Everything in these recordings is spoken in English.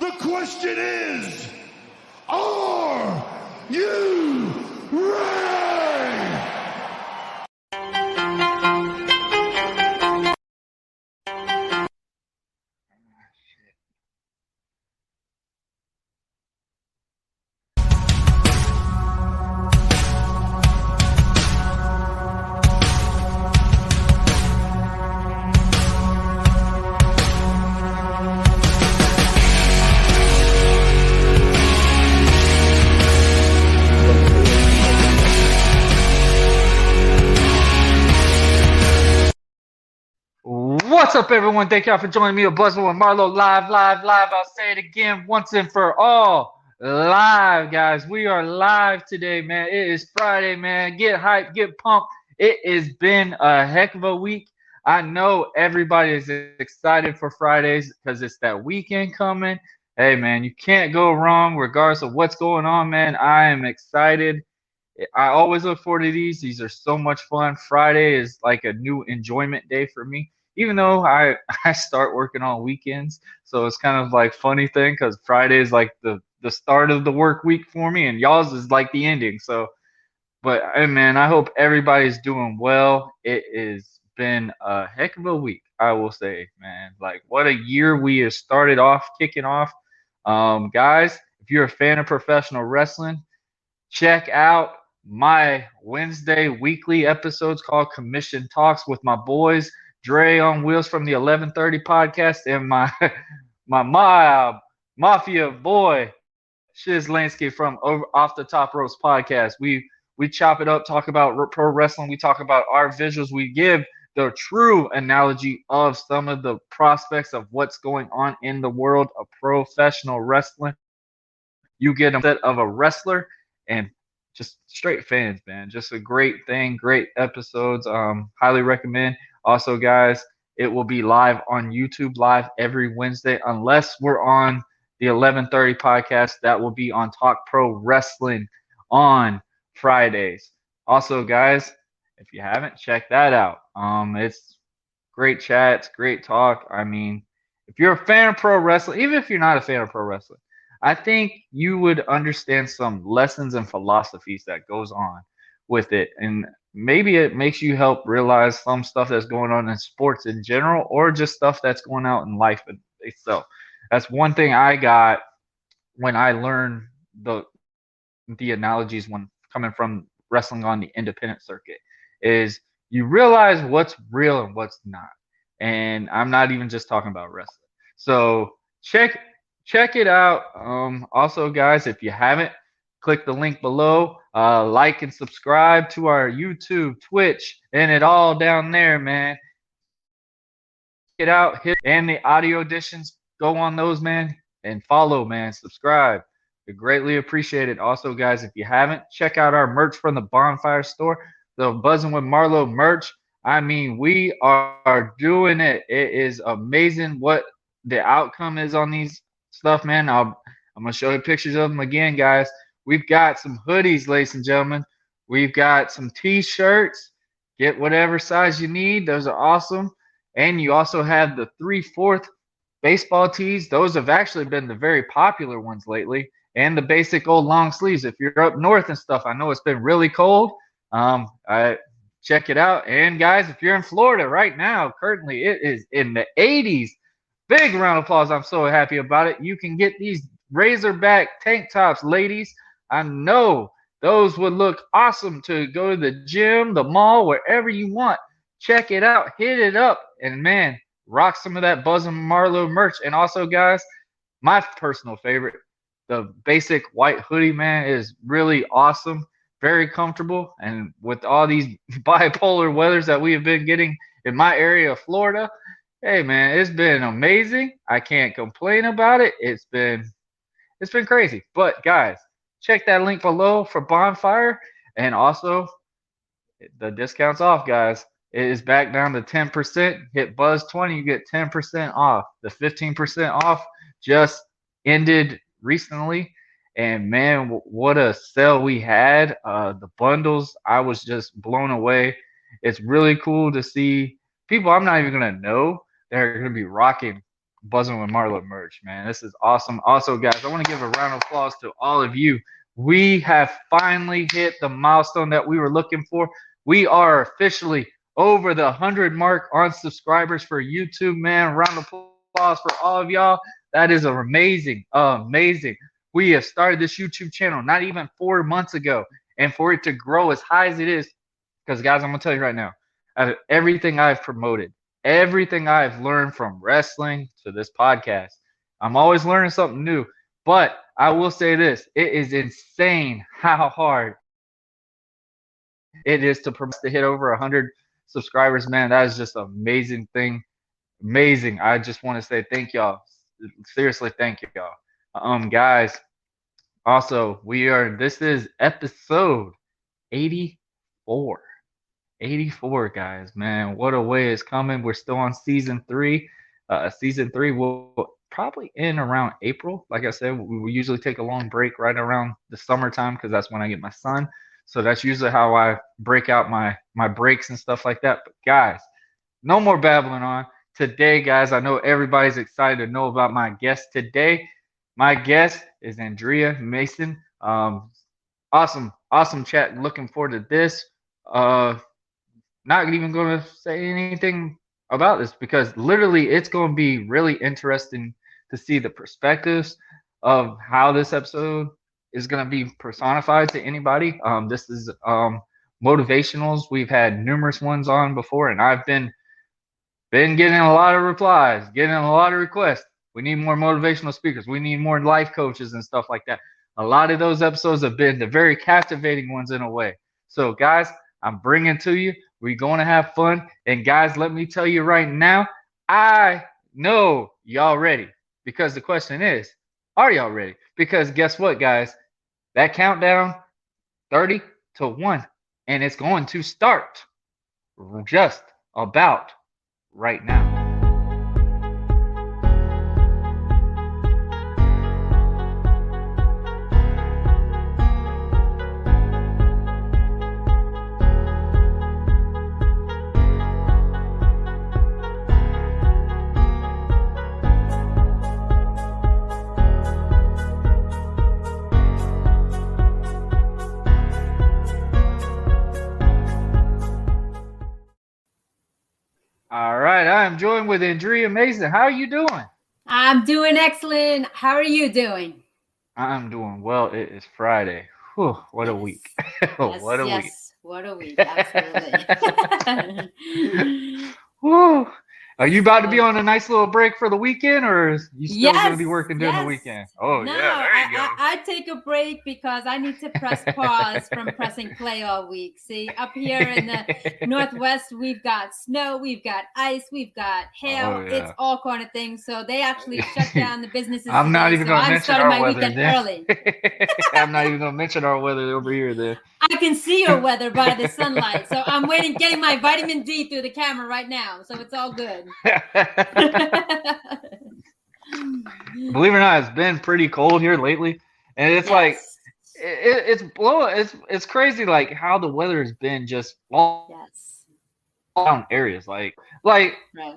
The question is, are you ready? What's up, everyone? Thank y'all for joining me on Buzzing With Marlowe live. I'll say it again once and for all. Live, guys. We are live today, man. It is Friday, man. Get hyped, get pumped. It has been a heck of a week. I know everybody is excited for Fridays because it's that weekend coming. Hey, man, you can't go wrong regardless of what's going on, man. I am excited. I always look forward to these. These are so much fun. Friday is like a new enjoyment day for me, even though I start working on weekends. So it's kind of like funny thing because Friday is like the start of the work week for me, and y'all's is like the ending. So, but hey, man, I hope everybody's doing well. It has been a heck of a week, I will say, man. Like what a year we have started off, kicking off. Guys, if you're a fan of professional wrestling, check out my Wednesday weekly episodes called Commission Talks with my boys Dre on Wheels from the 11:30 podcast and my mafia boy Shiz Lansky from Off the Top Ropes podcast. We chop it up, talk about pro wrestling. We talk about our visuals. We give the true analogy of some of the prospects of what's going on in the world of professional wrestling. You get a set of a wrestler and just straight fans, man. Just a great thing, great episodes. Highly recommend. Also, guys, it will be live on YouTube live every Wednesday, unless we're on the 11:30 podcast. That will be on Talk Pro Wrestling on Fridays. Also, guys, if you haven't, check that out. It's great chats, great talk. I mean, if you're a fan of pro wrestling, even if you're not a fan of pro wrestling, I think you would understand some lessons and philosophies that goes on with it. And maybe it makes you help realize some stuff that's going on in sports in general or just stuff that's going out in life itself. That's one thing I got when I learned the analogies when coming from wrestling on the independent circuit is you realize what's real and what's not. And I'm not even just talking about wrestling. So check it out. Also, guys, if you haven't, click the link below. Like and subscribe to our YouTube, Twitch, and it all down there, man. Check it out. And the audio editions, go on those, man, and follow, man. Subscribe. We greatly appreciate it. Also, guys, if you haven't, check out our merch from the Bonfire store, the Buzzing with Marlowe merch. I mean, we are doing it. It is amazing what the outcome is on these stuff, man. I'm gonna show you pictures of them again, guys. We've got some hoodies, ladies and gentlemen. We've got some t-shirts. Get whatever size you need. Those are awesome. And you also have the 3/4 baseball tees. Those have actually been the very popular ones lately. And the basic old long sleeves. If you're up north and stuff, I know it's been really cold. I check it out. And guys, if you're in Florida right now, currently it is in the 80s. Big round of applause. I'm so happy about it. You can get these Razorback tank tops, ladies. I know those would look awesome to go to the gym, the mall, wherever you want. Check it out. Hit it up. And, man, rock some of that Buzzing Marlowe merch. And also, guys, my personal favorite, the basic white hoodie, man, is really awesome. Very comfortable. And with all these bipolar weathers that we have been getting in my area of Florida, hey, man, it's been amazing. I can't complain about it. It's been crazy. But, guys, check that link below for Bonfire. And also, the discount's off, guys. It is back down to 10%. Hit Buzz20, you get 10% off. The 15% off just ended recently. And, man, what a sale we had. The bundles, I was just blown away. It's really cool to see people I'm not even going to know. They're going to be rocking Buzzing with Marlowe merch, man. This is awesome. Also, guys, I want to give a round of applause to all of you. We have finally hit the milestone that we were looking for. We are officially over the 100 mark on subscribers for YouTube, man. Round of applause for all of y'all. That is amazing, amazing. We have started this YouTube channel not even 4 months ago, and for it to grow as high as it is, because guys, I'm gonna tell you right now, out of everything I've promoted, everything I've learned from wrestling to this podcast, I'm always learning something new. But I will say this: it is insane how hard it is to progress to hit over 100 subscribers, man. That is just an amazing thing. Amazing. I just want to say thank y'all. Seriously, thank y'all. Guys, also, this is episode 84. 84, guys, man. What a way it's coming. We're still on season three. Season three will probably end around April. Like I said, we usually take a long break right around the summertime because that's when I get my son. So that's usually how I break out my breaks and stuff like that. But guys, no more babbling on. Today, guys, I know everybody's excited to know about my guest today. My guest is Andrea Mason. Awesome chat. Looking forward to this. Not even going to say anything about this because literally it's going to be really interesting to see the perspectives of how this episode is going to be personified to anybody. This is motivationals. We've had numerous ones on before, and I've been getting a lot of replies, getting a lot of requests. We need more motivational speakers. We need more life coaches and stuff like that. A lot of those episodes have been the very captivating ones in a way. So, guys, I'm bringing to you. We're going to have fun. And, guys, let me tell you right now, I know y'all ready. Because the question is, are y'all ready? Because guess what, guys? That countdown, 30 to 1. And it's going to start just about right now. All right, I am joined with Andrea Mason. How are you doing? I'm doing excellent. How are you doing? I'm doing well. It is Friday. Whew, what a week. What a week. What a week. Absolutely. Whew. Are you about to be on a nice little break for the weekend, or are you still going to be working during the weekend? Oh, no, yeah, there you go. I take a break because I need to press pause from pressing play all week. See, up here in the Northwest, we've got snow, we've got ice, we've got hail. Oh, yeah. It's all kind of things. So they actually shut down the businesses. I'm not even going to mention our my weather weekend then. early. I'm not even going to mention our weather over here then. I can see your weather by the sunlight. So I'm getting my vitamin D through the camera right now. So it's all good. Believe it or not, it's been pretty cold here lately, and it's like it's blowing. It's crazy, like how the weather has been just all down areas. Like right.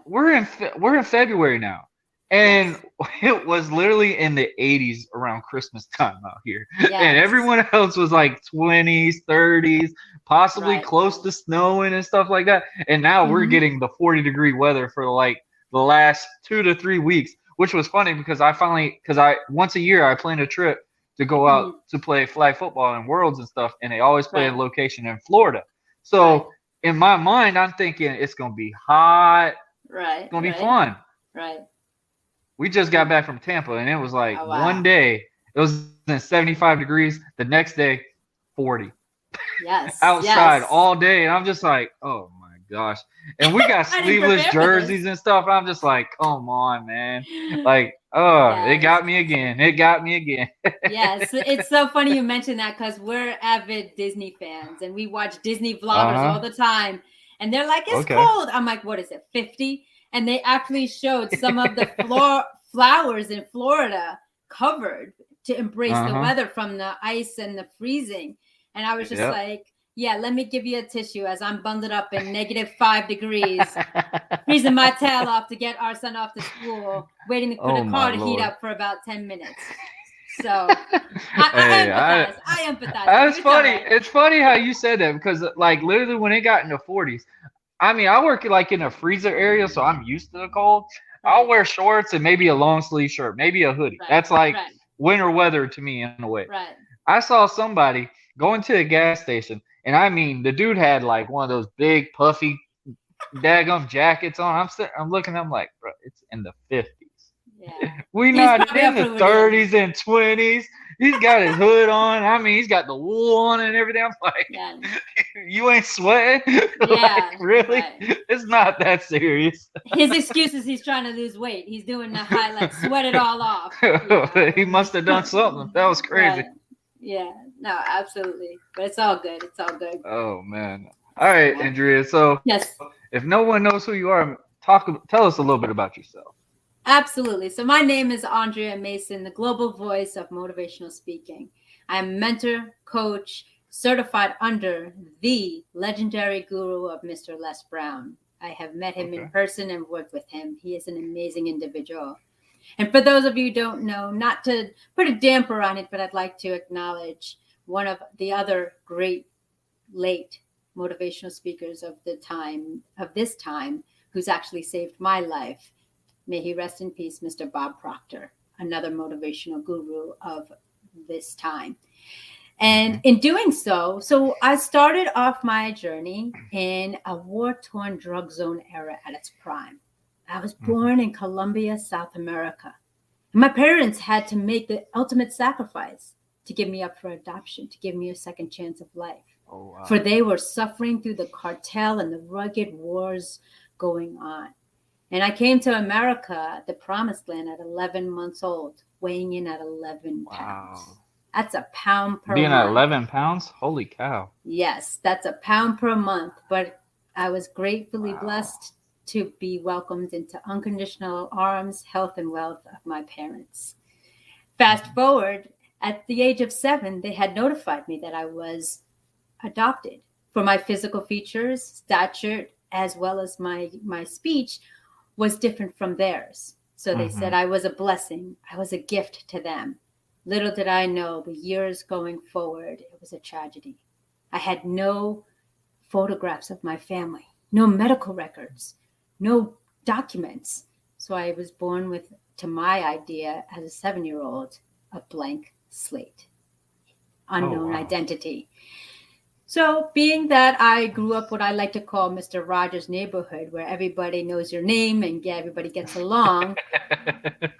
we're in February now, and it was literally in the 80s around Christmas time out here, and everyone else was like 20s, 30s, possibly close to snowing and stuff like that. And now we're getting the 40-degree weather for like the last 2 to 3 weeks, which was funny because I once a year I plan a trip to go out to play flag football in Worlds and stuff, and they always play a location in Florida. So in my mind, I'm thinking it's gonna be hot, it's gonna be fun. We just got back from Tampa, and it was like one day it was in 75 degrees, the next day 40. Outside all day, and I'm just like, oh my gosh. And we got sleeveless jerseys and stuff. I'm just like, come on, man. Like, it got me again. Yes, it's so funny you mentioned that because we're avid Disney fans, and we watch Disney vloggers all the time. And they're like, it's cold. I'm like, what is it, 50? And they actually showed some of the flowers in Florida covered to embrace the weather from the ice and the freezing. And I was just like, Yeah, let me give you a tissue as I'm bundled up in -5 degrees, freezing my tail off to get our son off to school, waiting for the car to heat up for about 10 minutes. So I empathize with you. That's funny. It's funny how you said that because, like, literally when it got in the 40s, I mean, I work like in a freezer area, so I'm used to the cold. Right. I'll wear shorts and maybe a long sleeve shirt, maybe a hoodie. Right. That's like Right. winter weather to me in a way. Right. I saw somebody going to a gas station, and I mean, the dude had like one of those big puffy daggum jackets on. I'm looking, I'm like, bro, it's in the 50s. Yeah. We not in the 30s and 20s. He's got his hood on. I mean, he's got the wool on and everything. I'm like, Yeah. You ain't sweating? Yeah. Like, really? Right. It's not that serious. His excuse is he's trying to lose weight. He's doing the highlight, sweat it all off. He must have done something. That was crazy. Right. Yeah. No, absolutely. But it's all good. It's all good. Oh, man. All right, Andrea. So, yes, if no one knows who you are, tell us a little bit about yourself. Absolutely. So my name is Andrea Mason, the global voice of motivational speaking. I'm a mentor, coach, certified under the legendary guru of Mr. Les Brown. I have met him in person and worked with him. He is an amazing individual. And for those of you who don't know, not to put a damper on it, but I'd like to acknowledge one of the other great late motivational speakers of this time, who's actually saved my life. May he rest in peace, Mr. Bob Proctor, another motivational guru of this time. And in doing so I started off my journey in a war-torn drug zone era at its prime. I was born in Colombia, South America. And my parents had to make the ultimate sacrifice to give me up for adoption, to give me a second chance of life. Oh, wow. For they were suffering through the cartel and the rugged wars going on. And I came to America, the promised land, at 11 months old, weighing in at 11 pounds. Wow. That's a pound per month. Being at 11 pounds? Holy cow. Yes, that's a pound per month. But I was gratefully blessed to be welcomed into unconditional arms, health, and wealth of my parents. Fast forward, at the age of 7, they had notified me that I was adopted. For my physical features, stature, as well as my speech, was different from theirs. So they said I was a blessing. I was a gift to them. Little did I know the years going forward, it was a tragedy. I had no photographs of my family, no medical records, no documents. So I was born with, to my idea as a 7-year-old, a blank slate, unknown identity. So being that I grew up what I like to call Mr. Rogers' neighborhood, where everybody knows your name and everybody gets along.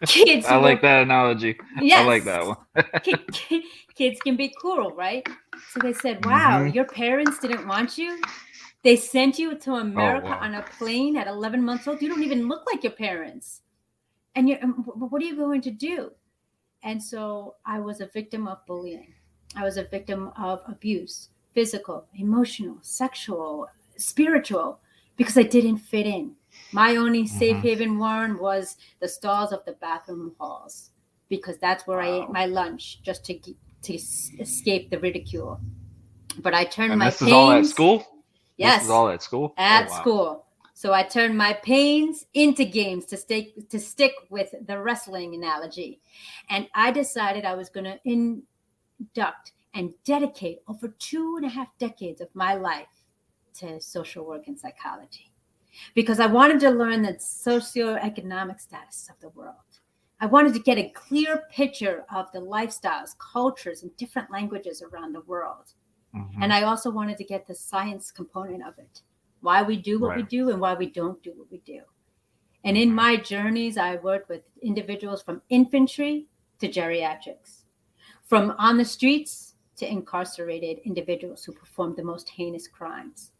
Kids I like that analogy. Yes. I like that one. Kids can be cruel, right? So they said, wow, your parents didn't want you? They sent you to America on a plane at 11 months old? You don't even look like your parents. And what are you going to do? And so I was a victim of bullying. I was a victim of abuse. Physical, emotional, sexual, spiritual, because I didn't fit in. My only safe haven, Warren, was the stalls of the bathroom halls, because that's where I ate my lunch, just to escape the ridicule. But I turned my pains. This is all at school? Yes. This is all at school? At school. So I turned my pains into games, to stick with the wrestling analogy. And I decided I was going to induct and dedicate over 2.5 decades of my life to social work and psychology, because I wanted to learn the socioeconomic status of the world. I wanted to get a clear picture of the lifestyles, cultures, and different languages around the world. And I also wanted to get the science component of it, why we do what we do and why we don't do what we do. And in my journeys, I worked with individuals from infantry to geriatrics, from on the streets to incarcerated individuals who performed the most heinous crimes.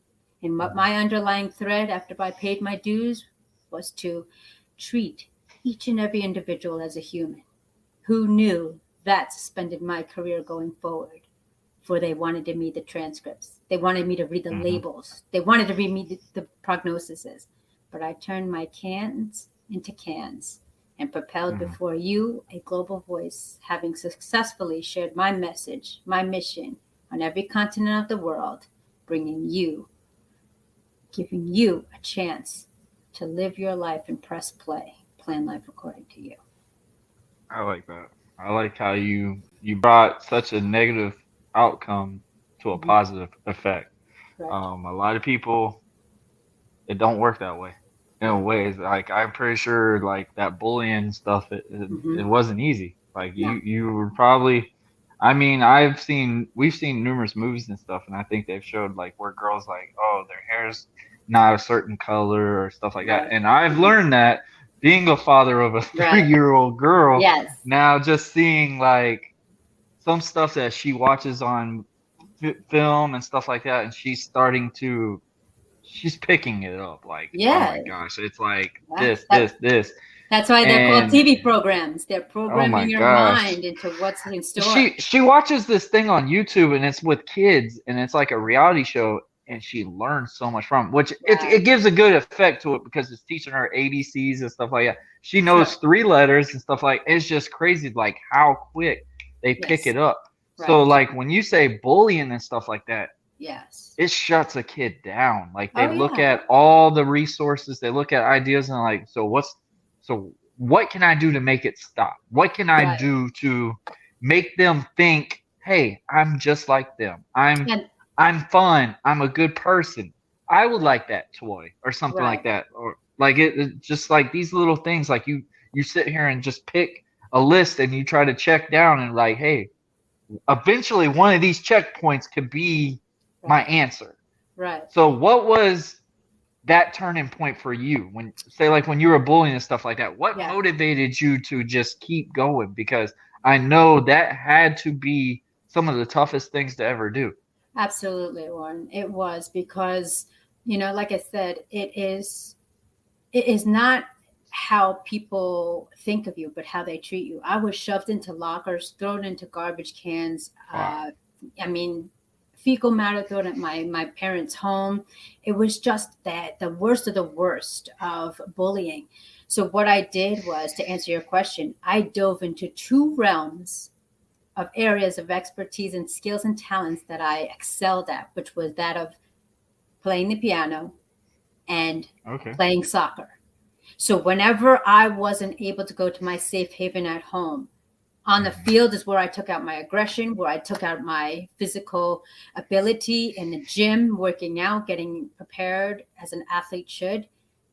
And what my underlying thread after I paid my dues was to treat each and every individual as a human. Who knew that suspended my career going forward? For they wanted to read the transcripts. They wanted me to read the labels. They wanted to read me the prognoses. But I turned my cans into cans and propelled before you, a global voice, having successfully shared my message, my mission on every continent of the world, giving you a chance to live your life and press play, plan life according to you. I like that. I like how you brought such a negative outcome to a Mhm. positive effect. Right. A lot of people, it don't work that way. In ways, like I'm pretty sure, like that bullying stuff, it Hmm. wasn't easy. Like No. you were probably, I mean, we've seen numerous movies and stuff, and I think they've showed like where girls like, oh, their hair's not a certain color or stuff like that. Right. And I've Mhm. learned that being a father of a Right. 3-year-old girl, Yes. now just seeing like some stuff that she watches on film and stuff like that, and she's picking it up like, oh my Yeah. gosh, it's like Yeah. this, That's why they're called and TV programs. They're oh my programming your gosh, mind into what's in store. she watches this thing on YouTube, and it's with kids, and it's like a reality show, and she learns so much from it, which Right. it gives a good effect to it because it's teaching her ABCs and stuff like that. She Sure. knows 3 letters and stuff like, it's just crazy like how quick they pick Yes. it up. Right. So like when you say bullying and stuff like that, Yes. it shuts a kid down. Like they Oh look yeah. at all the resources, they look at ideas, and like, so what can I do to make it stop? What can I Right. do to make them think, hey, I'm just like them. And I'm fun. I'm a good person. I would right. like that toy or something like Right. that. Or like it just like these little things, like you sit here and just pick a list and you try to check down and like, hey, eventually one of these checkpoints could be my Right. answer. Right. So what was that turning point for you when, say, like when you were bullying and stuff like that? What Yeah. motivated you to just keep going? Because I know that had to be some of the toughest things to ever do. Absolutely, Warren. It was because, like I said, it is not how people think of you, but how they treat you. I was shoved into lockers, thrown into garbage cans. Wow. I mean, fecal matter thrown at my parents' home. It was just that the worst of the worst of bullying. So what I did was, to answer your question, I dove into two realms of areas of expertise and skills and talents that I excelled at, which was that of playing the piano and Okay. playing soccer. So whenever I wasn't able to go to my safe haven at home, on the field is where I took out my aggression, where I took out my physical ability in the gym, working out, getting prepared as an athlete should,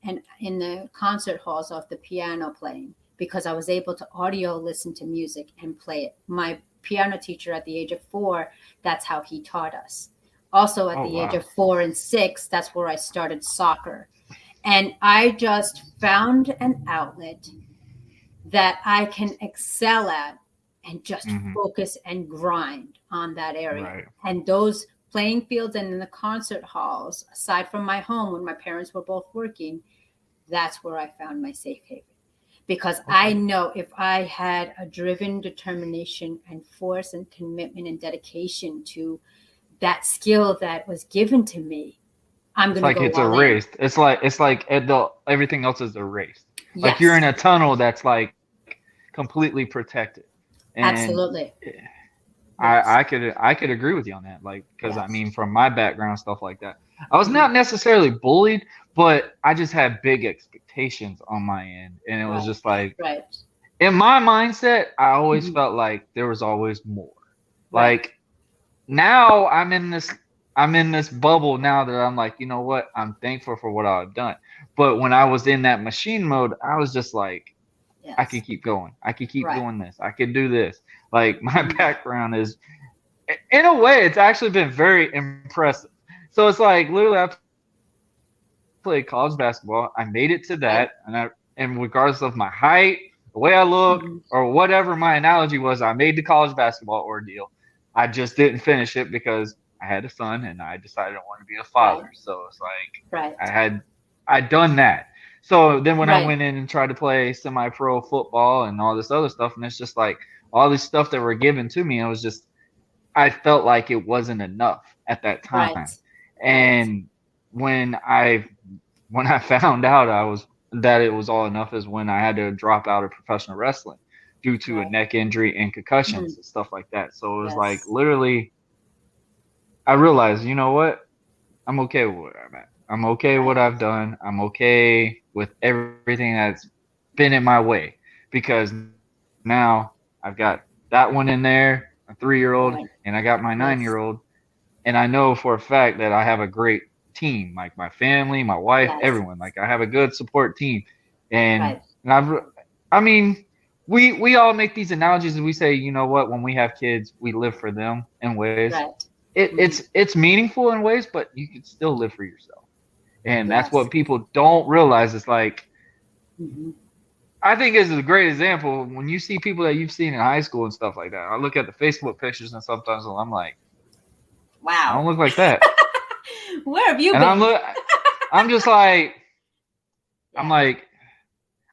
and in the concert halls of the piano playing, because I was able to audio listen to music and play it. My piano teacher at the age of 4, that's how he taught us. Also at Oh the age wow. of 4 and 6, that's where I started soccer. And I just found an outlet that I can excel at and just Mm-hmm. focus and grind on that area. Right. And those playing fields and in the concert halls, aside from my home when my parents were both working, that's where I found my safe haven. Because I Okay. know if I had a driven determination and force and commitment and dedication to that skill that was given to me, I'm It's going to like go it's all in. erased. It's like everything else is erased. Like you're Yes, in a tunnel that's like completely protected. And absolutely. Yes, I could agree with you on that. Like, because I yes. mean, from my background, stuff like that, I was Mhm. not necessarily bullied, but I just had big expectations on my end, and it was Right, just like right. in my mindset, I always Mhm. felt like there was always more. Right, Like now, I'm in this bubble now that I'm like, you know what? I'm thankful for what I've done. But when I was in that machine mode, I was just like, I could yes, keep going. I could keep right. doing this. I could do this. Like my Mhm. background is, in a way, it's actually been very impressive. So it's like literally, I played college basketball. I made it to that, and Right. regardless of my height, the way I look, or Mhm. whatever my analogy was, I made the college basketball ordeal. I just didn't finish it because I had a son and I decided I wanted to be a father. Right, So it's like I right, had I'd done that. So then when I right, went in and tried to play semi-pro football and all this other stuff, and it's just like all this stuff that were given to me, it was just I felt like it wasn't enough at that time. right, right, And when I when I found out I was that it was all enough is when I had to drop out of professional wrestling due to a right. neck injury and Mhm. concussions and stuff like that. So it was like Yes. literally I realized, you know what? I'm okay with where I'm at. I'm okay with what I've done. I'm okay with everything that's been in my way because now I've got that one in there, a 3-year-old, Right. and I got my Yes. 9-year-old, and I know for a fact that I have a great team, like my family, my wife, Yes. everyone. Like I have a good support team, and Right. and I mean, we all make these analogies and we say, you know what, when we have kids, we live for them in ways. Right. It's meaningful in ways, but you can still live for yourself, and that's Yes. what people don't realize. It's like Hmm. I think it's a great example when you see people that you've seen in high school and stuff like that. I look at the Facebook pictures and sometimes I'm like, I Wow. don't look like that. Where have you And been? I'm just like, I'm Yeah. like,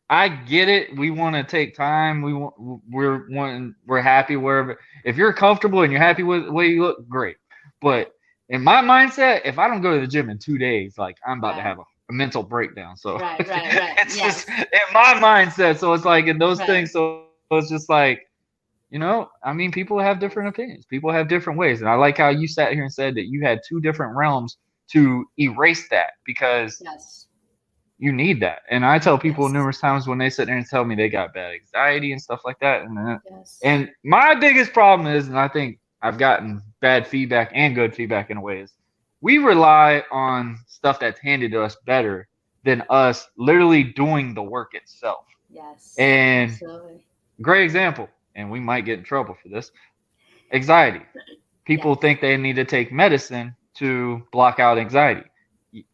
I get it. We want to take time. We're happy wherever. If you're comfortable and you're happy with the way you look, great. Right. But in my mindset, if I don't go to the gym in 2 days, like I'm about to Right. have a mental breakdown. So Right. Right. Right. it's just Yes. in my mindset. So it's like in those Right. things. So it's just like, I mean, people have different opinions. People have different ways. And I like how you sat here and said that you had 2 different realms to erase that because Yes. you need that. And I tell people Yes. numerous times when they sit there and tell me they got bad anxiety and stuff like that. Yes. And my biggest problem is, and I think I've gotten bad feedback and good feedback in a way, is we rely on stuff that's handed to us better than us literally doing the work itself. Yes. And Absolutely. great example, and we might get in trouble for this, anxiety. Yes. People think they need to take medicine to block out anxiety.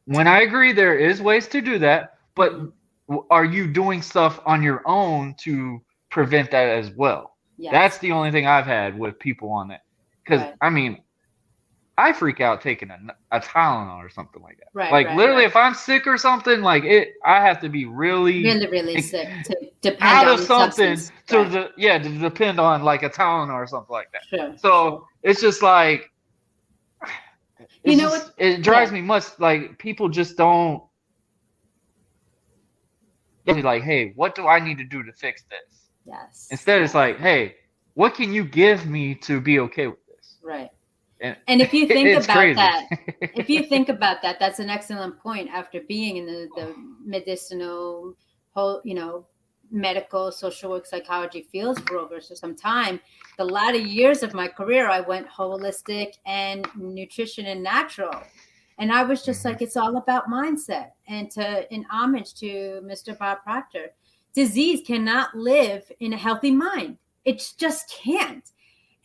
When I agree there is ways to do that, but Hmm. are you doing stuff on your own to prevent that as well? That's Yes. the only thing I've had with people on that. Because Right. I mean, I freak out taking a Tylenol or something like that. Right. Like Right. literally, Right. if I'm sick or something, like I have to be really Really, really like, sick to depend out on of the something substance. Right. to depend on like a Tylenol or something like that. Sure. So Sure. it's just like You it's know what? just it drives Yeah. me nuts. Like people just don't be like, hey, what do I need to do to fix this? Yes. Instead, it's Yes. like, hey, what can you give me to be okay with this? Right. And And if you think it's about crazy. that, if you think about that, that's an excellent point. After being in the medicinal whole, medical, social work, psychology fields for over some time, the latter years of my career, I went holistic and nutrition and natural. And I was just Mhm. like, it's all about mindset. And in homage to Mr. Bob Proctor, disease cannot live in a healthy mind. It just can't.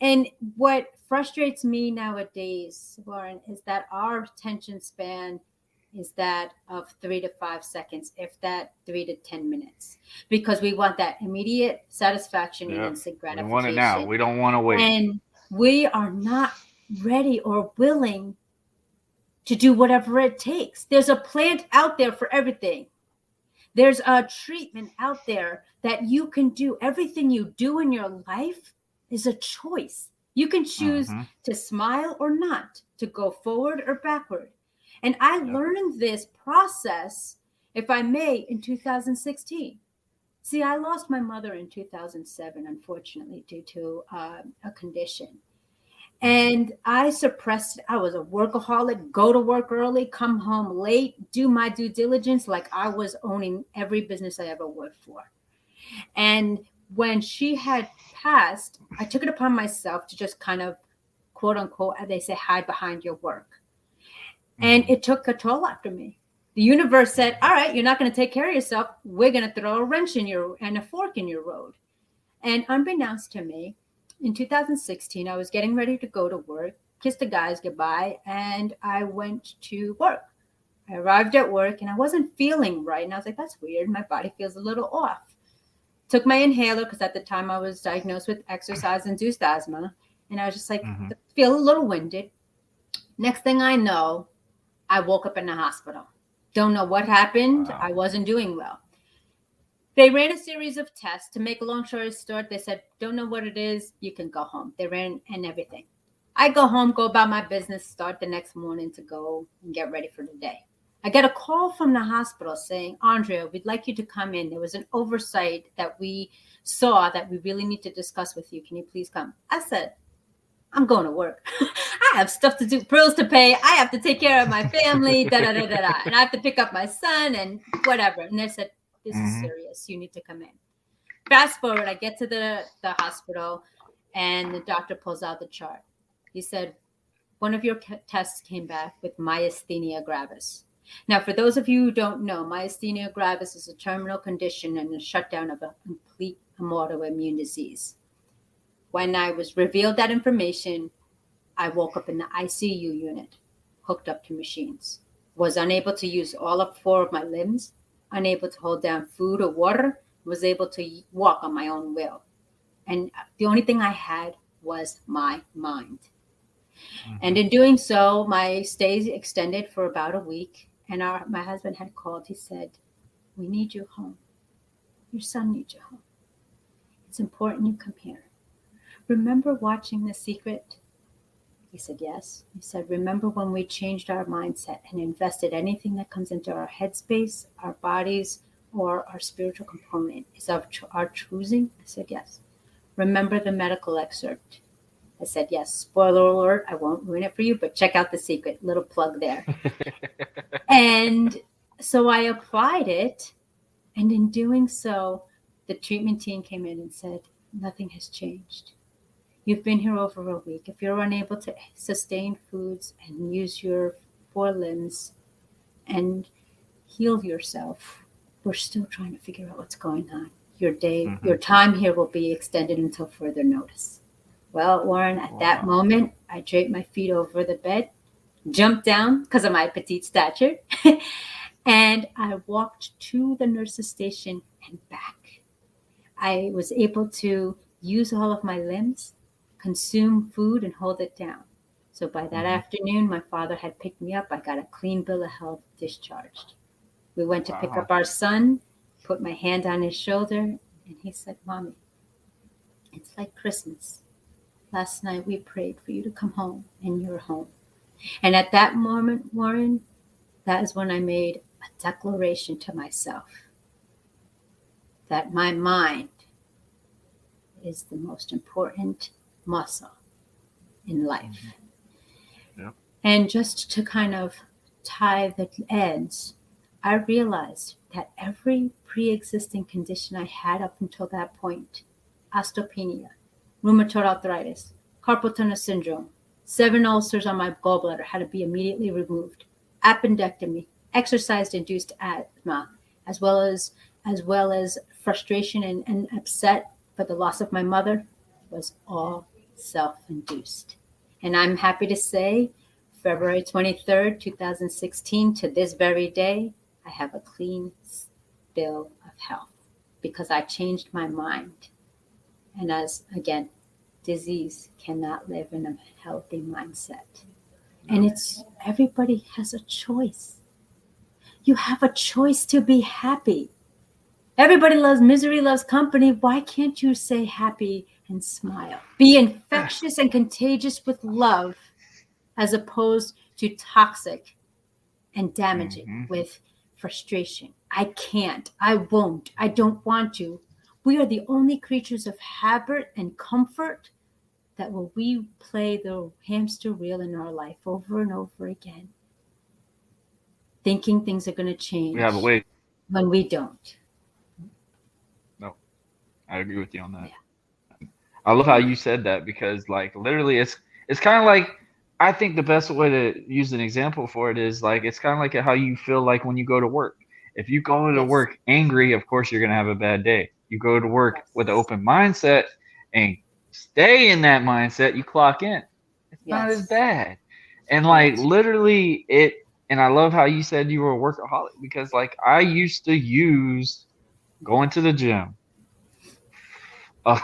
And what frustrates me nowadays, Lauren, is that our attention span is that of 3 to 5 seconds, if that 3 to 10 minutes, because we want that immediate satisfaction and Yeah, instant we want it now. gratification. We don't want to wait. And we are not ready or willing to do whatever it takes. There's a plant out there for everything. There's a treatment out there that you can do. Everything you do in your life is a choice. You can choose Hmm. to smile or not, to go forward or backward. And I Yep. learned this process, if I may, in 2016. See, I lost my mother in 2007, unfortunately, due to a condition. Hmm. And I suppressed it. I was a workaholic, go to work early, come home late, do my due diligence like I was owning every business I ever worked for. And when she had passed, I took it upon myself to just kind of, quote unquote, as they say, hide behind your work. And Hmm. it took a toll after me. The universe said, all right, you're not going to take care of yourself. We're going to throw a wrench in your and a fork in your road. And unbeknownst to me, in 2016, I was getting ready to go to work, kissed the guys goodbye, and I went to work. I arrived at work and I wasn't feeling right. And I was like, that's weird. My body feels a little off. Took my inhaler because at the time I was diagnosed with exercise induced asthma. And I was just like, Hmm. feel a little winded. Next thing I know, I woke up in the hospital. Don't know what happened. Wow. I wasn't doing well. They ran a series of tests. To make a long story short, they said, don't know what it is. You can go home. They ran and everything. I go home, go about my business, start the next morning to go and get ready for the day. I get a call from the hospital saying, Andrea, we'd like you to come in. There was an oversight that we saw that we really need to discuss with you. Can you please come? I said, I'm going to work. I have stuff to do, bills to pay. I have to take care of my family, da da da da da. And I have to pick up my son and whatever. And they said, this is serious. You need to come in. Fast forward, I get to the hospital and the doctor pulls out the chart. He said, one of your tests came back with myasthenia gravis. Now, for those of you who don't know, myasthenia gravis is a terminal condition and a shutdown of a complete autoimmune disease. When I was revealed that information, I woke up in the ICU unit, hooked up to machines, was unable to use all of 4 of my limbs, unable to hold down food or water, was able to walk on my own will. And the only thing I had was my mind. And in doing so, my stay extended for about a week. And my husband had called. He said, we need you home. Your son needs you home. It's important you come here. Remember watching The Secret? He said, yes. He said, remember when we changed our mindset and invested anything that comes into our headspace, our bodies, or our spiritual component is of our choosing? I said, yes. Remember the medical excerpt? I said, yes. Spoiler alert, I won't ruin it for you, but check out The Secret. Little plug there. And so I applied it. And in doing so, the treatment team came in and said, nothing has changed. You've been here over a week. If you're unable to sustain foods and use your 4 limbs and heal yourself, we're still trying to figure out what's going on. Your time here will be extended until further notice. Well, Warren, at that moment, I draped my feet over the bed, jumped down because of my petite stature, and I walked to the nurse's station and back. I was able to use all of my limbs, consume food, and hold it down. So by that afternoon, my father had picked me up. I got a clean bill of health, discharged. We went to pick up our son, put my hand on his shoulder, and he said, Mommy, it's like Christmas. Last night we prayed for you to come home, and you're home. And at that moment, Warren, that is when I made a declaration to myself that my mind is the most important muscle in life. Yeah. And just to kind of tie the ends, I realized that every pre-existing condition I had up until that point, osteopenia, rheumatoid arthritis, carpal tunnel syndrome, 7 ulcers on my gallbladder had to be immediately removed, appendectomy, exercise-induced asthma, as well as frustration and upset for the loss of my mother, was all self-induced. And I'm happy to say, February 23rd, 2016, to this very day, I have a clean bill of health because I changed my mind. And as, again, disease cannot live in a healthy mindset. And it's, everybody has a choice. You have a choice to be happy. Everybody loves misery, loves company. Why can't you say happy and smile? Be infectious and contagious with love as opposed to toxic and damaging with frustration. I can't. I won't. I don't want to. We are the only creatures of habit and comfort that will replay the hamster wheel in our life over and over again, thinking things are going to change when we don't. No, I agree with you on that. Yeah. I love how you said that because, like, literally, it's kind of like, I think the best way to use an example for it is like, it's kind of like how you feel like when you go to work. If you go to work angry, of course you're going to have a bad day. You go to work with an open mindset and stay in that mindset, you clock in. It's not as bad. And like literally and I love how you said you were a workaholic because like I used to use going to the gym.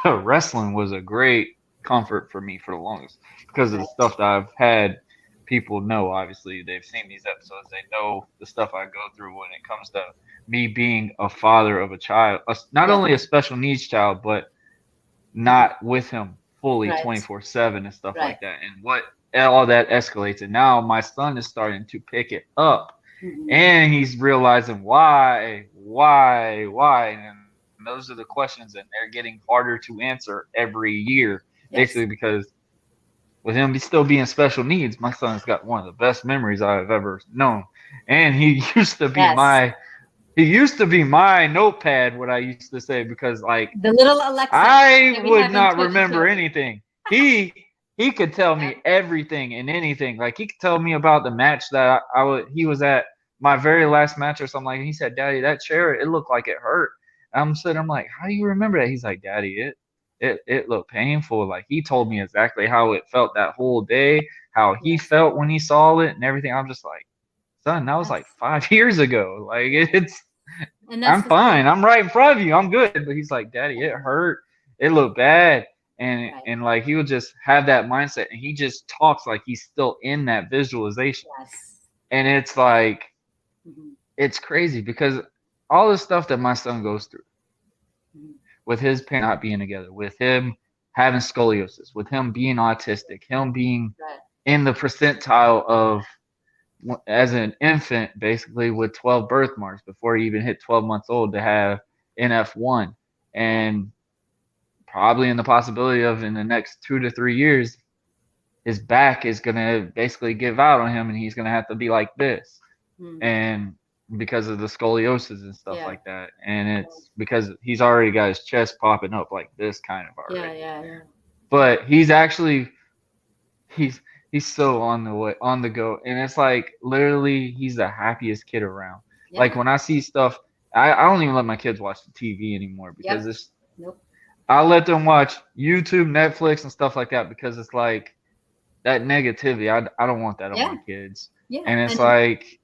Wrestling was a great comfort for me for the longest because of the stuff that I've had people know. Obviously, they've seen these episodes. They know the stuff I go through when it comes to me being a father of a child, not only a special needs child, but not with him fully 24/7 and stuff like that. And what all that escalates. And now my son is starting to pick it up and he's realizing why. And those are the questions and they're getting harder to answer every year, basically because with him still being special needs, my son's got one of the best memories I've ever known. And Yes. He used to be my notepad, what I used to say, because like The little Alexa I that we would have in not remember children. anything. He could tell me everything and anything. Like he could tell me about the match that he was at, my very last match or something like that. He said, "Daddy, that chair, it looked like it hurt." I'm like, "How do you remember that?" He's like, "Daddy, it looked painful." Like he told me exactly how it felt that whole day, how he Yes. felt when he saw it and everything. I'm just like, "Son, that was like Yes. 5 years ago." Like it's And that's I'm the fine. thing. I'm right in front of you. I'm good. But he's like, "Daddy, it hurt. It looked bad." Right. And like he would just have that mindset and he just talks like he's still in that visualization. Yes. And it's like Mhm. it's crazy because all the stuff that my son goes through Mhm. with his parents not being together, with him having scoliosis, with him being autistic, him being Right. in the percentile of as an infant, basically with 12 birthmarks before he even hit 12 months old to have NF1, Right. and probably in the possibility of in the next 2 to 3 years, his back is gonna basically give out on him, and he's gonna have to be like this, Mm. and because of the scoliosis and stuff Yeah. like that, and it's because he's already got his chest popping up like this kind of Yeah. already, Yeah. Yeah. but he's actually he's he's so on the way on the go, and it's like literally he's the happiest kid around. Yeah. Like when I see stuff, I don't even let my kids watch the TV anymore because Yep. it's Nope. I let them watch YouTube, Netflix, and stuff like that because it's like that negativity. I don't want that on Yeah. my kids, Yeah. and it's like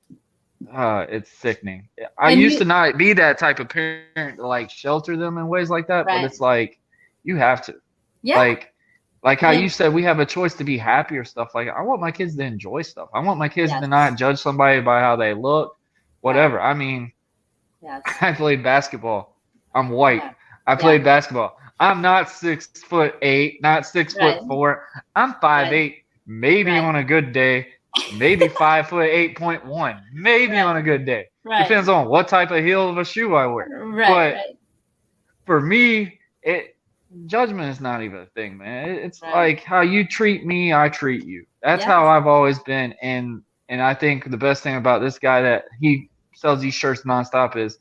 it's sickening. I And used you to not be that type of parent to like shelter them in ways like that, but right. it's like you have to. Yeah. Like how you And said we have a choice to be happy or stuff like I want my kids to enjoy stuff. I want my kids to yes. not judge somebody by how they look, Right. whatever. I mean, Yes. I played basketball. I'm white. Yeah. I Yeah. played basketball. I'm not 6'8", not six Right. foot four. I'm five Right. eight, maybe Right. on a good day, maybe 5'8.1", maybe on Right. a good day. Right. Depends on what type of heel of a shoe I wear. Right. But Right. for me, it judgment is not even a thing, man. It's Right. like how you treat me, I treat you. That's how Yes. I've always been, and I think the best thing about this guy that he sells these shirts nonstop is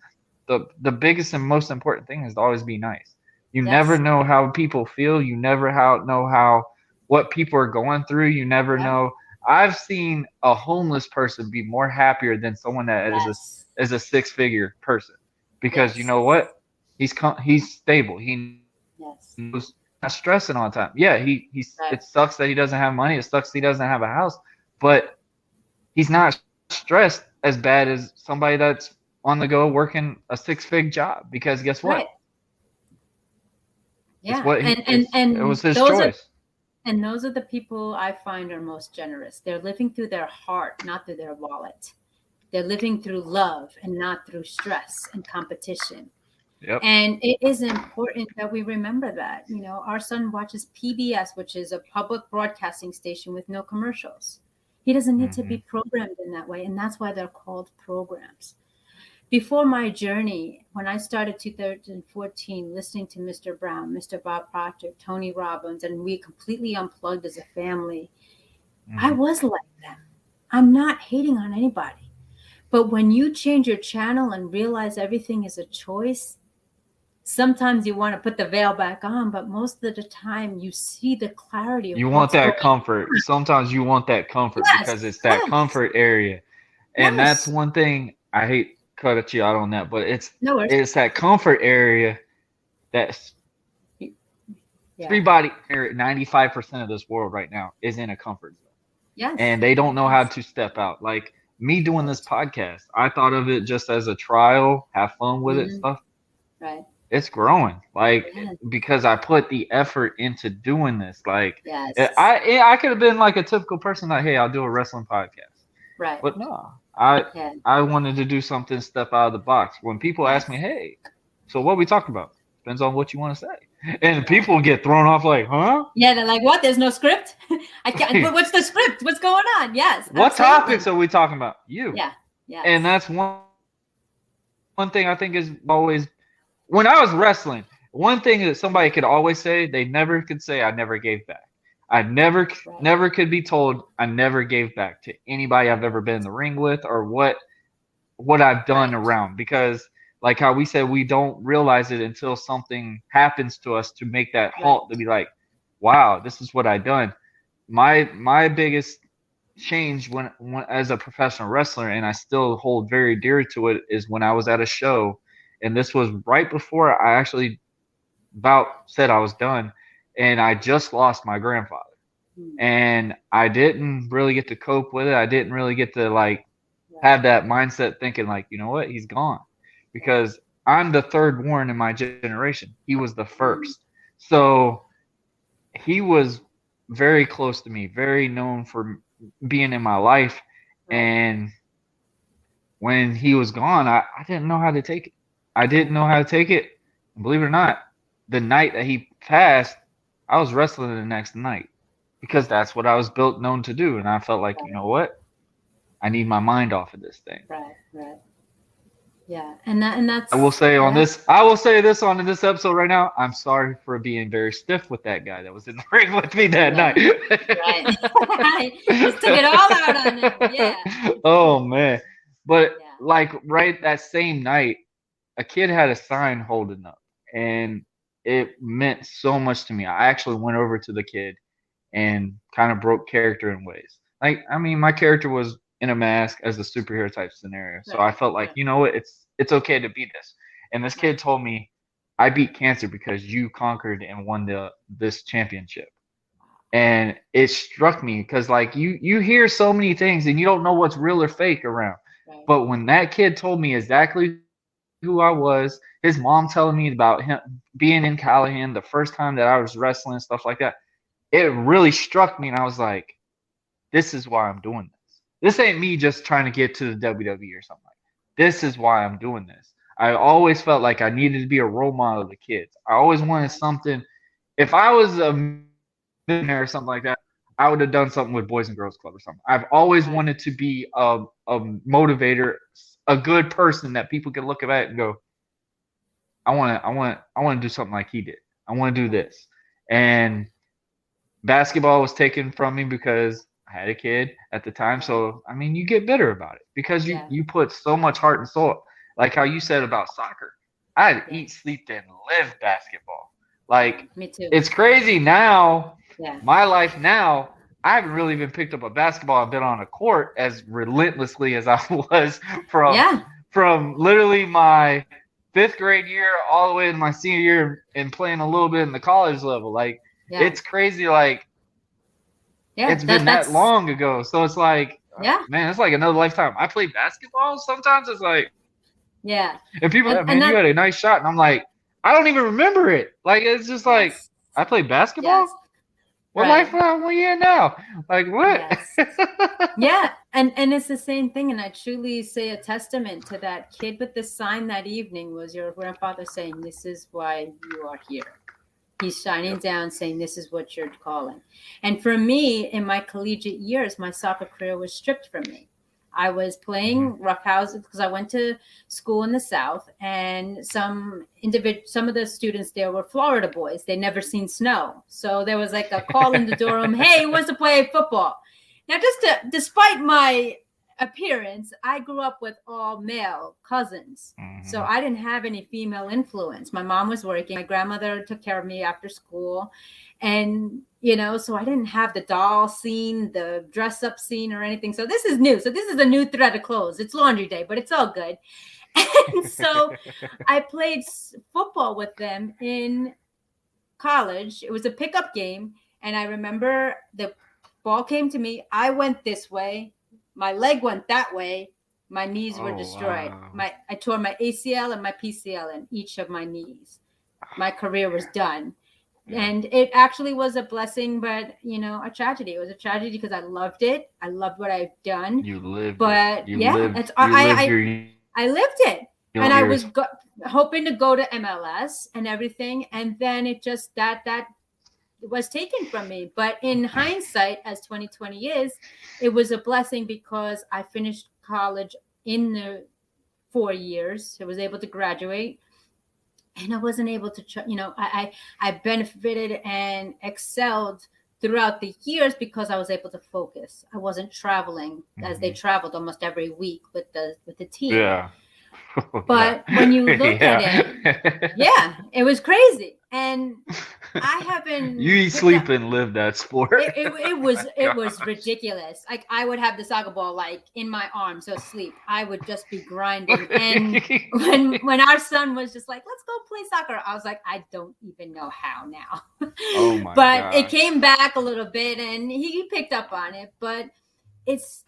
the biggest and most important thing is to always be nice. You never Yes. know how people feel. You never know how what people are going through. You never Yep. know. I've seen a homeless person be more happier than someone that Yes. is a six-figure person because you Yes. know what? He's stable. He knows Yes. not stressing all the time. Yeah, it Right. sucks that he doesn't have money. It sucks he doesn't have a house, but he's not stressed as bad as somebody that's on the go working a six-fig job because guess Right. what? It's Yeah. what he it And was his those are choice. and those are the people I find are most generous. They're living through their heart, not through their wallet. They're living through love and not through stress and competition. Yep. And it is important that we remember that. You know, our son watches PBS, which is a public broadcasting station with no commercials. He doesn't need to Mm-hmm. be programmed in that way. And that's why they're called programs. Before my journey, when I started 2014, listening to Mr. Brown, Mr. Bob Proctor, Tony Robbins, and we completely unplugged as a family, I Mm-hmm. was like them. I'm not hating on anybody. But when you change your channel and realize everything is a choice, sometimes you want to put the veil back on, but most of the time you see the clarity of You want what's going that comfort. on. Sometimes you want that comfort Yes, because it's that yes, comfort area. And that's yes. one thing I hate cut you out on that, but No worries. it's that comfort area that's Yeah. everybody 95% of this world right now is in a comfort zone. Yes. And they don't know how Yes. to step out. Like me doing this Right. podcast, I thought of it just as a trial, have fun with it, Mhm. stuff. Right. It's growing, like Yes. because I put the effort into doing this. Like Yes. I could have been like a typical person, like, hey, I'll do a wrestling podcast, Right. but no, I Yeah. I wanted to do something step out of the box. When people ask me, Yes. hey, so what we talking about? Depends on what you want to say, and Right. people get thrown off like, huh? Yeah, they're like, what? There's no script? I can't. But what's the script? What's going on? Yes. What Absolutely. topics are we talking about? You. Yeah. Yes. And that's one thing I think is always when I was wrestling, one thing that somebody could always say, they never could say I never gave back. I never could be told I never gave back to anybody I've ever been in the ring with or what I've done around, because like how we said, we don't realize it until something happens to us to make that halt to be like, wow, this is what I done. My biggest change when as a professional wrestler, and I still hold very dear to it, is when I was at a show, and this was right before I actually about said I was done, and I just lost my grandfather. And I didn't really get to cope with it. I didn't really get to like have that mindset thinking like, you know what, he's gone. Because I'm the third Warren in my generation. He was the first. So he was very close to me, very known for being in my life. And when he was gone, I didn't know how to take it. I didn't know how to take it. And believe it or not, the night that he passed, I was wrestling the next night because that's what I was built known to do. And I felt like, you know what? I need my mind off of this thing. Right. Yeah. And that's I will say on this, I will say this on this episode right now. I'm sorry for being very stiff with that guy that was in the ring with me that night. Right. Just took it all out on him. Yeah. Oh man. But like right that same night, a kid had a sign holding up, and it meant so much to me. I actually went over to the kid and kind of broke character in ways. Like, I mean, my character was in a mask as a superhero type scenario. So I felt like, you know what, it's okay to be this. And this kid told me, I beat cancer because you conquered and won this championship. And it struck me because like you hear so many things and you don't know what's real or fake around. But when that kid told me exactly who I was, his mom telling me about him being in Callahan, the first time that I was wrestling, stuff like that, it really struck me. And I was like, this is why I'm doing this. This ain't me just trying to get to the WWE or something. This is why I'm doing this. I always felt like I needed to be a role model to kids. I always wanted something. If I was a millionaire or something like that, I would have done something with Boys and Girls Club or something. I've always wanted to be a motivator, a good person that people can look at and go, I want to do something like he did. I want to do this. And basketball was taken from me because I had a kid at the time. So, I mean, you get bitter about it because you put so much heart and soul. Like how you said about soccer. I had to eat, sleep, and live basketball. Like, me too. It's crazy now. My life now, I haven't really even picked up a basketball and been on a court as relentlessly as I was from literally my 5th grade year all the way to my senior year and playing a little bit in the college level. Like, it's crazy. Like, it's been that long ago. So it's like, man, it's like another lifetime. I play basketball. Sometimes it's like, and people, man, you had a nice shot. And I'm like, I don't even remember it. Like, it's just like, I played basketball? What life are we in now? Like, what? And it's the same thing. And I truly say a testament to that kid with the sign that evening was your grandfather saying, this is why you are here. He's shining down saying, this is what you're calling. And for me, in my collegiate years, my soccer career was stripped from me. I was playing roughhouse because I went to school in the South, and some of the students there were Florida boys. They never seen snow. So there was like a call in the dorm, hey, who wants to play football? Now, despite my appearance, I grew up with all male cousins. So I didn't have any female influence. My mom was working. My grandmother took care of me after school. And, so I didn't have the doll scene, the dress up scene or anything. So this is new. So this is a new thread of clothes. It's laundry day, but it's all good. And so I played football with them in college. It was a pickup game. And I remember the ball came to me. I went this way. My leg went that way. My knees were destroyed. Wow. I tore my ACL and my PCL in each of my knees. My career was done. And it actually was a blessing, but, a tragedy. It was a tragedy because I loved it. I loved what I've done. You lived but it. I lived it. And I was hoping to go to MLS and everything. And then it just, that was taken from me. But in hindsight, as 2020 is, it was a blessing because I finished college in the 4 years. I was able to graduate. And I wasn't able to, I benefited and excelled throughout the years, because I was able to focus, I wasn't traveling as they traveled almost every week with the team. Yeah. But when you look at it, yeah, it was crazy. And I haven't. You sleep and live that sport. It was ridiculous. Like, I would have the soccer ball like in my arms, so asleep. I would just be grinding. And when our son was just like, "Let's go play soccer," I was like, "I don't even know how now." Oh my But gosh. it came back a little bit, and he picked up on it. But it's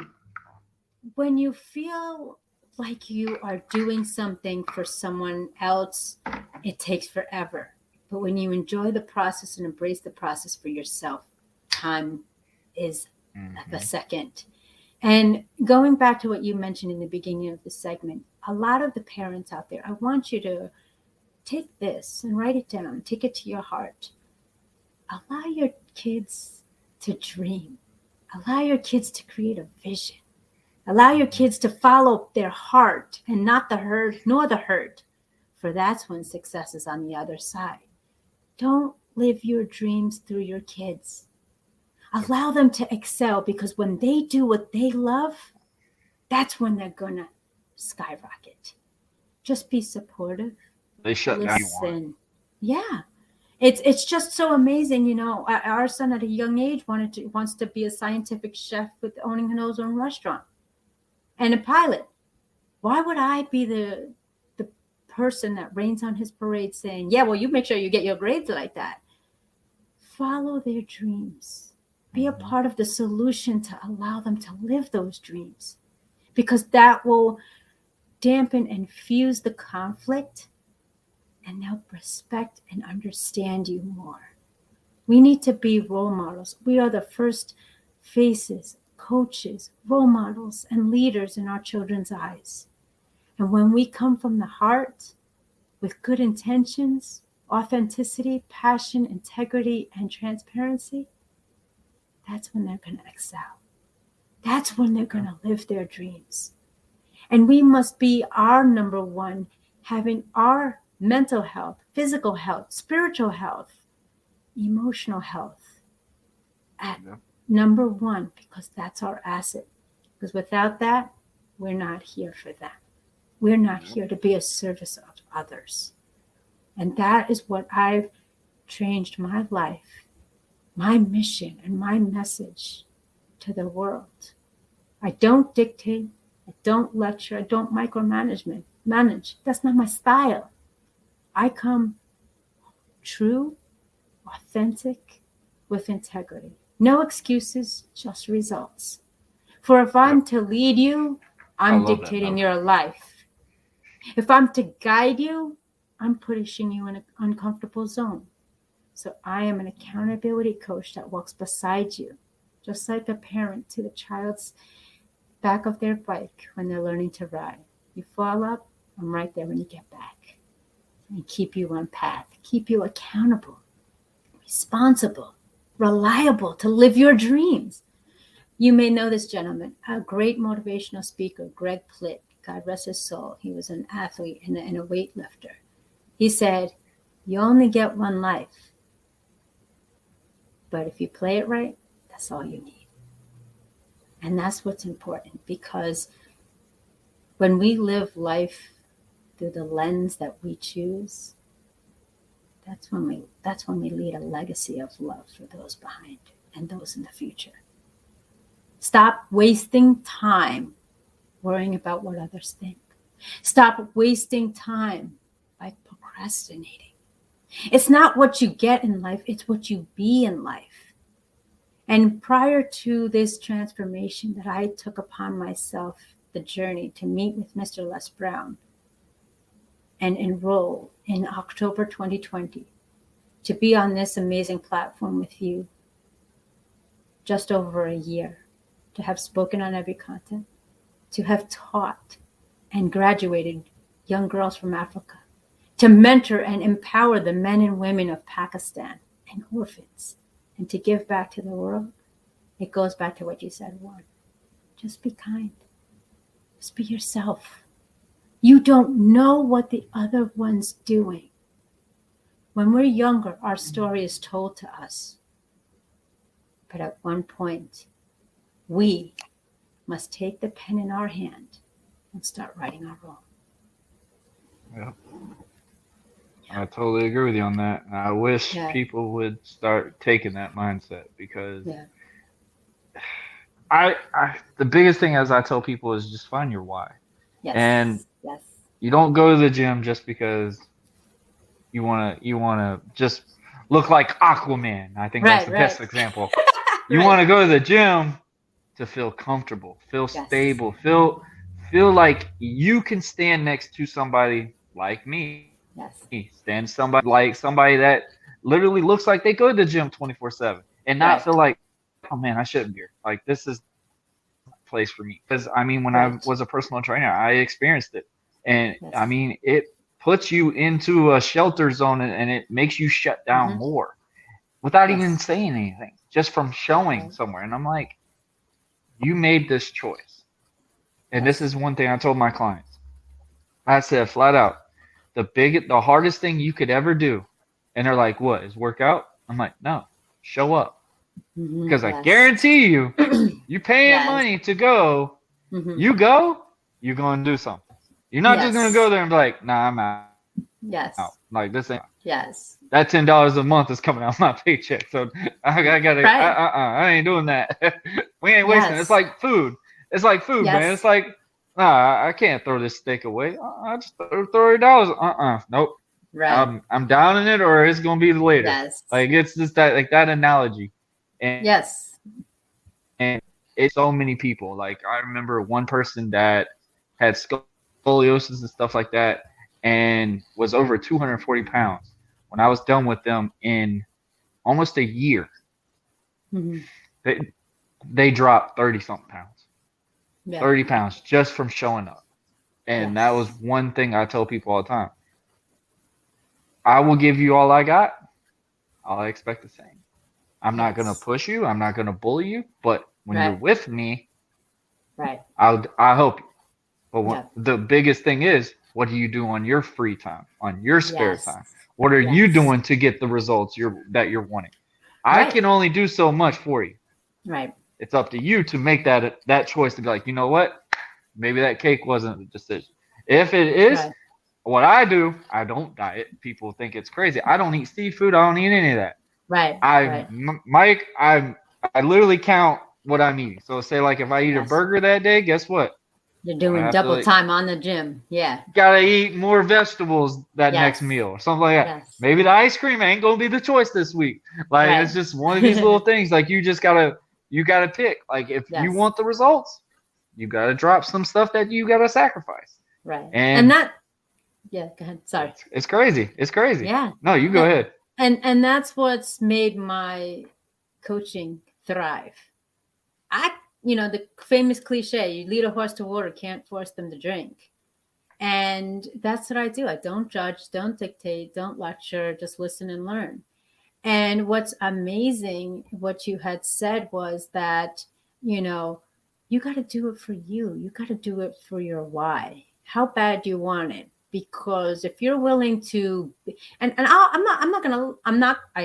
when you feel like you are doing something for someone else, it takes forever. But when you enjoy the process and embrace the process for yourself, time is a second. And going back to what you mentioned in the beginning of the segment, a lot of the parents out there, I want you to take this and write it down, take it to your heart. Allow your kids to dream. Allow your kids to create a vision. Allow your kids to follow their heart and not the herd nor the hurt, for that's when success is on the other side. Don't live your dreams through your kids. Allow them to excel, because when they do what they love, that's when they're going to skyrocket. Just be supportive. They shut down. Listen. Yeah. It's just so amazing. You know, our son at a young age wants to be a scientific chef with owning his own restaurant and a pilot. Why would I be the person that rains on his parade saying, yeah, well, you make sure you get your grades like that? Follow their dreams. Be a part of the solution to allow them to live those dreams, because that will dampen and fuse the conflict, and they'll respect and understand you more. We need to be role models. We are the first faces, coaches, role models, and leaders in our children's eyes. And when we come from the heart with good intentions, authenticity, passion, integrity, and transparency, that's when they're going to excel. That's when they're going to live their dreams. And we must be our number one, having our mental health, physical health, spiritual health, emotional health at number one, because that's our asset. Because without that, we're not here for them. We're not here to be a service of others. And that is what I've changed my life, my mission, and my message to the world. I don't dictate, I don't lecture, I don't manage. That's not my style. I come true, authentic, with integrity. No excuses, just results. For if I'm to lead you, I'm dictating your life. If I'm to guide you, I'm pushing you in an uncomfortable zone. So I am an accountability coach that walks beside you, just like a parent to the child's back of their bike when they're learning to ride. You fall up, I'm right there when you get back. And keep you on path, keep you accountable, responsible, reliable to live your dreams. You may know this gentleman, a great motivational speaker, Greg Plitt. God rest his soul. He was an athlete and a weightlifter. He said, you only get one life. But if you play it right, that's all you need. And that's what's important, because when we live life through the lens that we choose, that's when we lead a legacy of love for those behind and those in the future. Stop wasting time worrying about what others think. Stop wasting time by procrastinating. It's not what you get in life, it's what you be in life. And prior to this transformation that I took upon myself, the journey to meet with Mr. Les Brown and enroll in October 2020, to be on this amazing platform with you just over a year, to have spoken on every continent, to have taught and graduated young girls from Africa, to mentor and empower the men and women of Pakistan and orphans, and to give back to the world. It goes back to what you said, Warren. Just be kind. Just be yourself. You don't know what the other one's doing. When we're younger, our story is told to us. But at one point, we must take the pen in our hand and start writing our own. Yep. I totally agree with you on that. I wish people would start taking that mindset because I the biggest thing as I tell people is just find your why. Yes. And yes. You don't go to the gym just because you wanna just look like Aquaman. I think that's the best example. You want to go to the gym to feel comfortable, feel stable, feel like you can stand next to somebody like me. Stand somebody that literally looks like they go to the gym 24/7 and not feel like, oh man, I shouldn't be here. Like this is not a place for me. Because I mean, when I was a personal trainer, I experienced it, and I mean, it puts you into a shelter zone and it makes you shut down more without even saying anything, just from showing somewhere. And I'm like, you made this choice. And this is one thing I told my clients. I said flat out, the hardest thing you could ever do. And they're like, what, is work out? I'm like, no, show up. Because I guarantee you, you're paying money to go. You go, you're going to do something. You're not just going to go there and be like, nah, I'm out. Out. Like, this ain't. That $10 a month is coming out of my paycheck. So I gotta, I ain't doing that. We ain't wasting it. It's like food. It's like food, man. It's like, nah, I can't throw this steak away. I just throw $30. Nope. Right. I'm downing it, or it's gonna be later. Like it's just that analogy. And and it's so many people. Like I remember one person that had scoliosis and stuff like that, and was over 240 pounds. When I was done with them in almost a year, they dropped 30-something pounds. 30 pounds just from showing up. And that was one thing I tell people all the time. I will give you all I got. I'll expect the same. I'm not going to push you. I'm not going to bully you. But when you're with me, I'll help you. But the biggest thing is, what do you do on your free time, on your spare time? What are you doing to get the results that you're wanting? I can only do so much for you. Right. It's up to you to make that choice to be like, you know what? Maybe that cake wasn't the decision. If it is, what I do, I don't diet. People think it's crazy. I don't eat seafood. I don't eat any of that. Mike, I literally count what I'm eating. So say like if I eat a burger that day, guess what? You're doing double time on the gym. Yeah. Gotta eat more vegetables that next meal or something like that. Maybe the ice cream ain't gonna be the choice this week. Like it's just one of these little things. Like you gotta pick. Like if you want the results, you gotta drop some stuff that you gotta sacrifice. Right. And that go ahead. Sorry. It's crazy. It's crazy. Yeah. No, you go ahead. And that's what's made my coaching thrive. The famous cliche, you lead a horse to water, can't force them to drink. And that's what I do. I don't judge, don't dictate, don't lecture, just listen and learn. And what's amazing, what you had said was that, you got to do it for you. You got to do it for your why. How bad do you want it? Because if you're willing to, I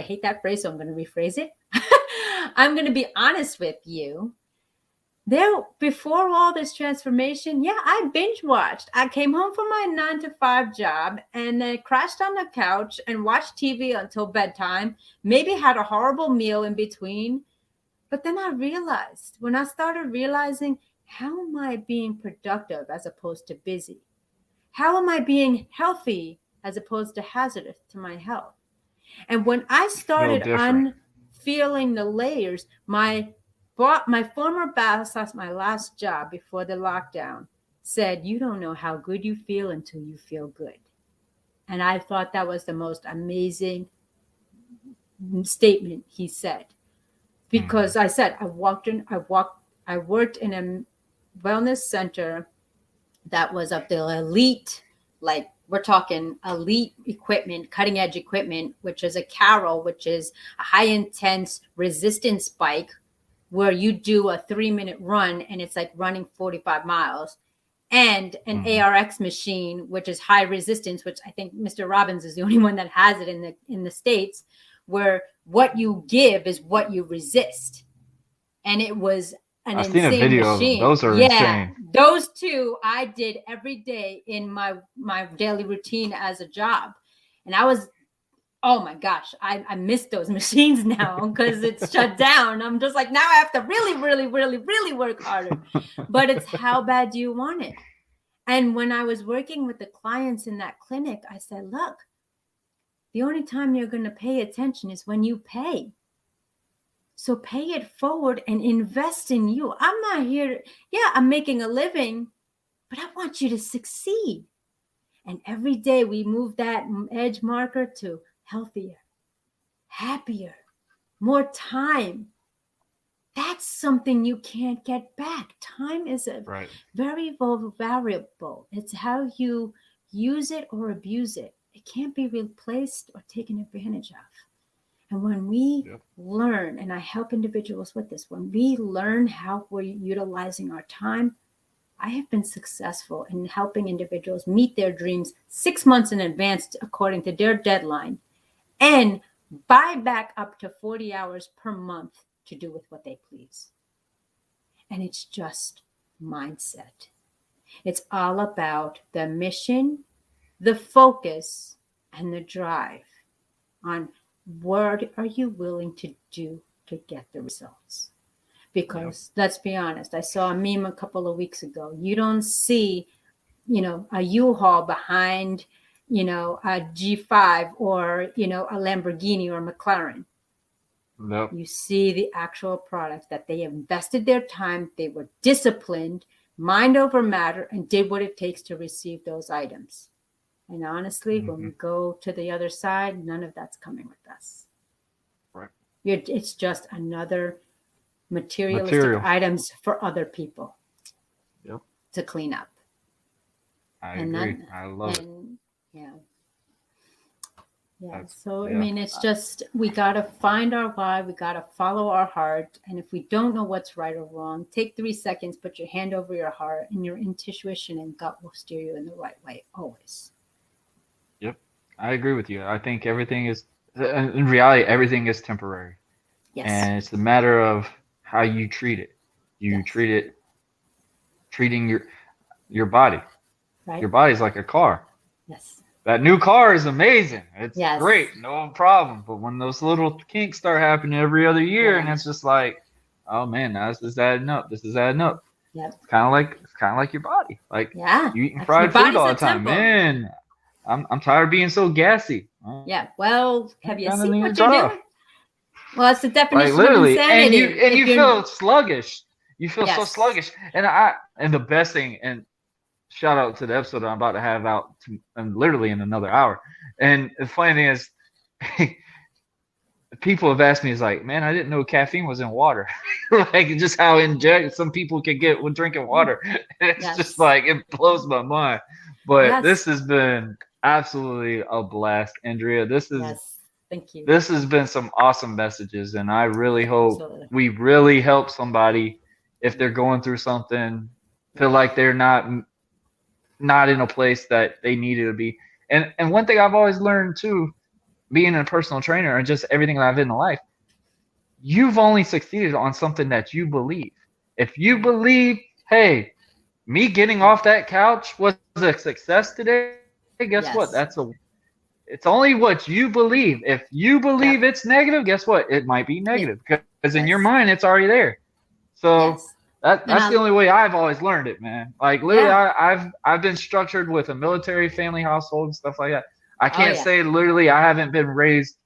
hate that phrase, so I'm going to rephrase it. I'm going to be honest with you. Before all this transformation, I binge watched. I came home from my 9-to-5 job and then crashed on the couch and watched TV until bedtime, maybe had a horrible meal in between. But then I realized, when I started realizing, how am I being productive as opposed to busy? How am I being healthy as opposed to hazardous to my health? And when I started unfeeling the layers, my former boss at my last job before the lockdown said, you don't know how good you feel until you feel good. And I thought that was the most amazing statement he said. Because I said, I worked in a wellness center that was of the elite, like we're talking elite equipment, cutting edge equipment, which is a Carol, which is a high intense resistance bike where you do a 3-minute run and it's like running 45 miles, and an ARX machine, which is high resistance, which I think Mr. Robbins is the only one that has it in the States, where what you give is what you resist. and it was an I've seen a insane video of them. machine. Those are insane. Those two I did every day in my daily routine as a job. And I was, oh my gosh, I miss those machines now because it's shut down. I'm just like, now I have to really, really, really, really work harder. But it's how bad do you want it? And when I was working with the clients in that clinic, I said, look, the only time you're going to pay attention is when you pay. So pay it forward and invest in you. I'm not here. I'm making a living, but I want you to succeed. And every day we move that edge marker to healthier, happier, more time. That's something you can't get back. Time is a very variable. It's how you use it or abuse it. It can't be replaced or taken advantage of. And when we learn, and I help individuals with this, when we learn how we're utilizing our time, I have been successful in helping individuals meet their dreams 6 months in advance according to their deadline and buy back up to 40 hours per month to do with what they please. And it's just mindset. It's all about the mission, the focus, and the drive on what are you willing to do to get the results? Because let's be honest, I saw a meme a couple of weeks ago. You don't see, a U-Haul behind, a G5 or, a Lamborghini or McLaren. Nope. You see the actual product that they invested their time, they were disciplined, mind over matter, and did what it takes to receive those items. And honestly, when we go to the other side, none of that's coming with us. Right. It's just another materialistic items for other people to clean up. I agree. I love it. So I mean, it's just, we got to find our why, we got to follow our heart, and if we don't know what's right or wrong, take 3 seconds, put your hand over your heart, and your intuition and gut will steer you in the right way always. I agree with you. I think everything is, in reality, everything is temporary. Yes. And it's a matter of how you treat it. You treating your body. Right. Your body's like a car. Yes. That new car is amazing. It's great, no problem. But when those little kinks start happening every other year, and it's just like, oh man, now this is adding up. This is adding up. Yep. It's kind of like your body. Like you eating Your fried food all the temple. time, man. I'm tired of being so gassy. Yeah. Well, have you seen what you're doing? Well, it's the definition like literally, of insanity. And you feel sluggish. You feel so sluggish. And the best thing, and shout out to the episode I'm about to have out literally in another hour. And the funny thing is, people have asked me, is like, man, I didn't know caffeine was in water. Like just how some people can get when drinking water. It's just like, it blows my mind. But this has been absolutely a blast, Andrea. Thank you. This has been some awesome messages, and I really hope we really help somebody if they're going through something, feel like they're not in a place that they needed to be. And one thing I've always learned too, being a personal trainer and just everything that I've in life, you've only succeeded on something that you believe. If you believe, hey, me getting off that couch was a success today, guess what? It's only what you believe. If you believe it's negative, guess what? It might be negative because in your mind, it's already there. So that's the only way I've always learned it, man. Like literally, I've been structured with a military family household and stuff like that. I can't say literally I haven't been raised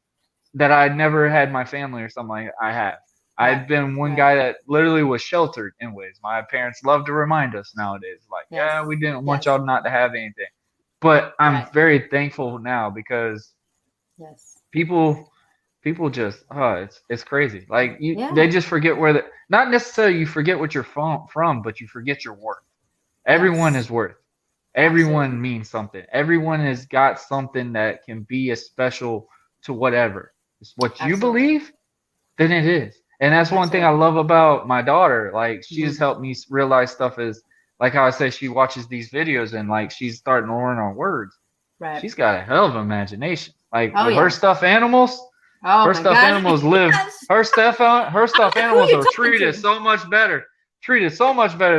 that I never had my family or something like that. I have. I've been one guy that literally was sheltered in ways. My parents love to remind us nowadays, like, we didn't want y'all not to have anything. But I'm very thankful now because people just, it's crazy. Like they just forget where not necessarily you forget what you're from, but you forget your worth. Everyone is worth. Everyone means something. Everyone has got something that can be as special to whatever. It's what you believe, then it is. And that's one thing I love about my daughter. Like she's helped me realize stuff is like how I say she watches these videos and like she's starting to learn our words. Right. She's got a hell of an imagination. Like with her stuffed animals, Oh Her my stuffed God. animals live. Yes. Her stuffed animals you are talking treated to? so much better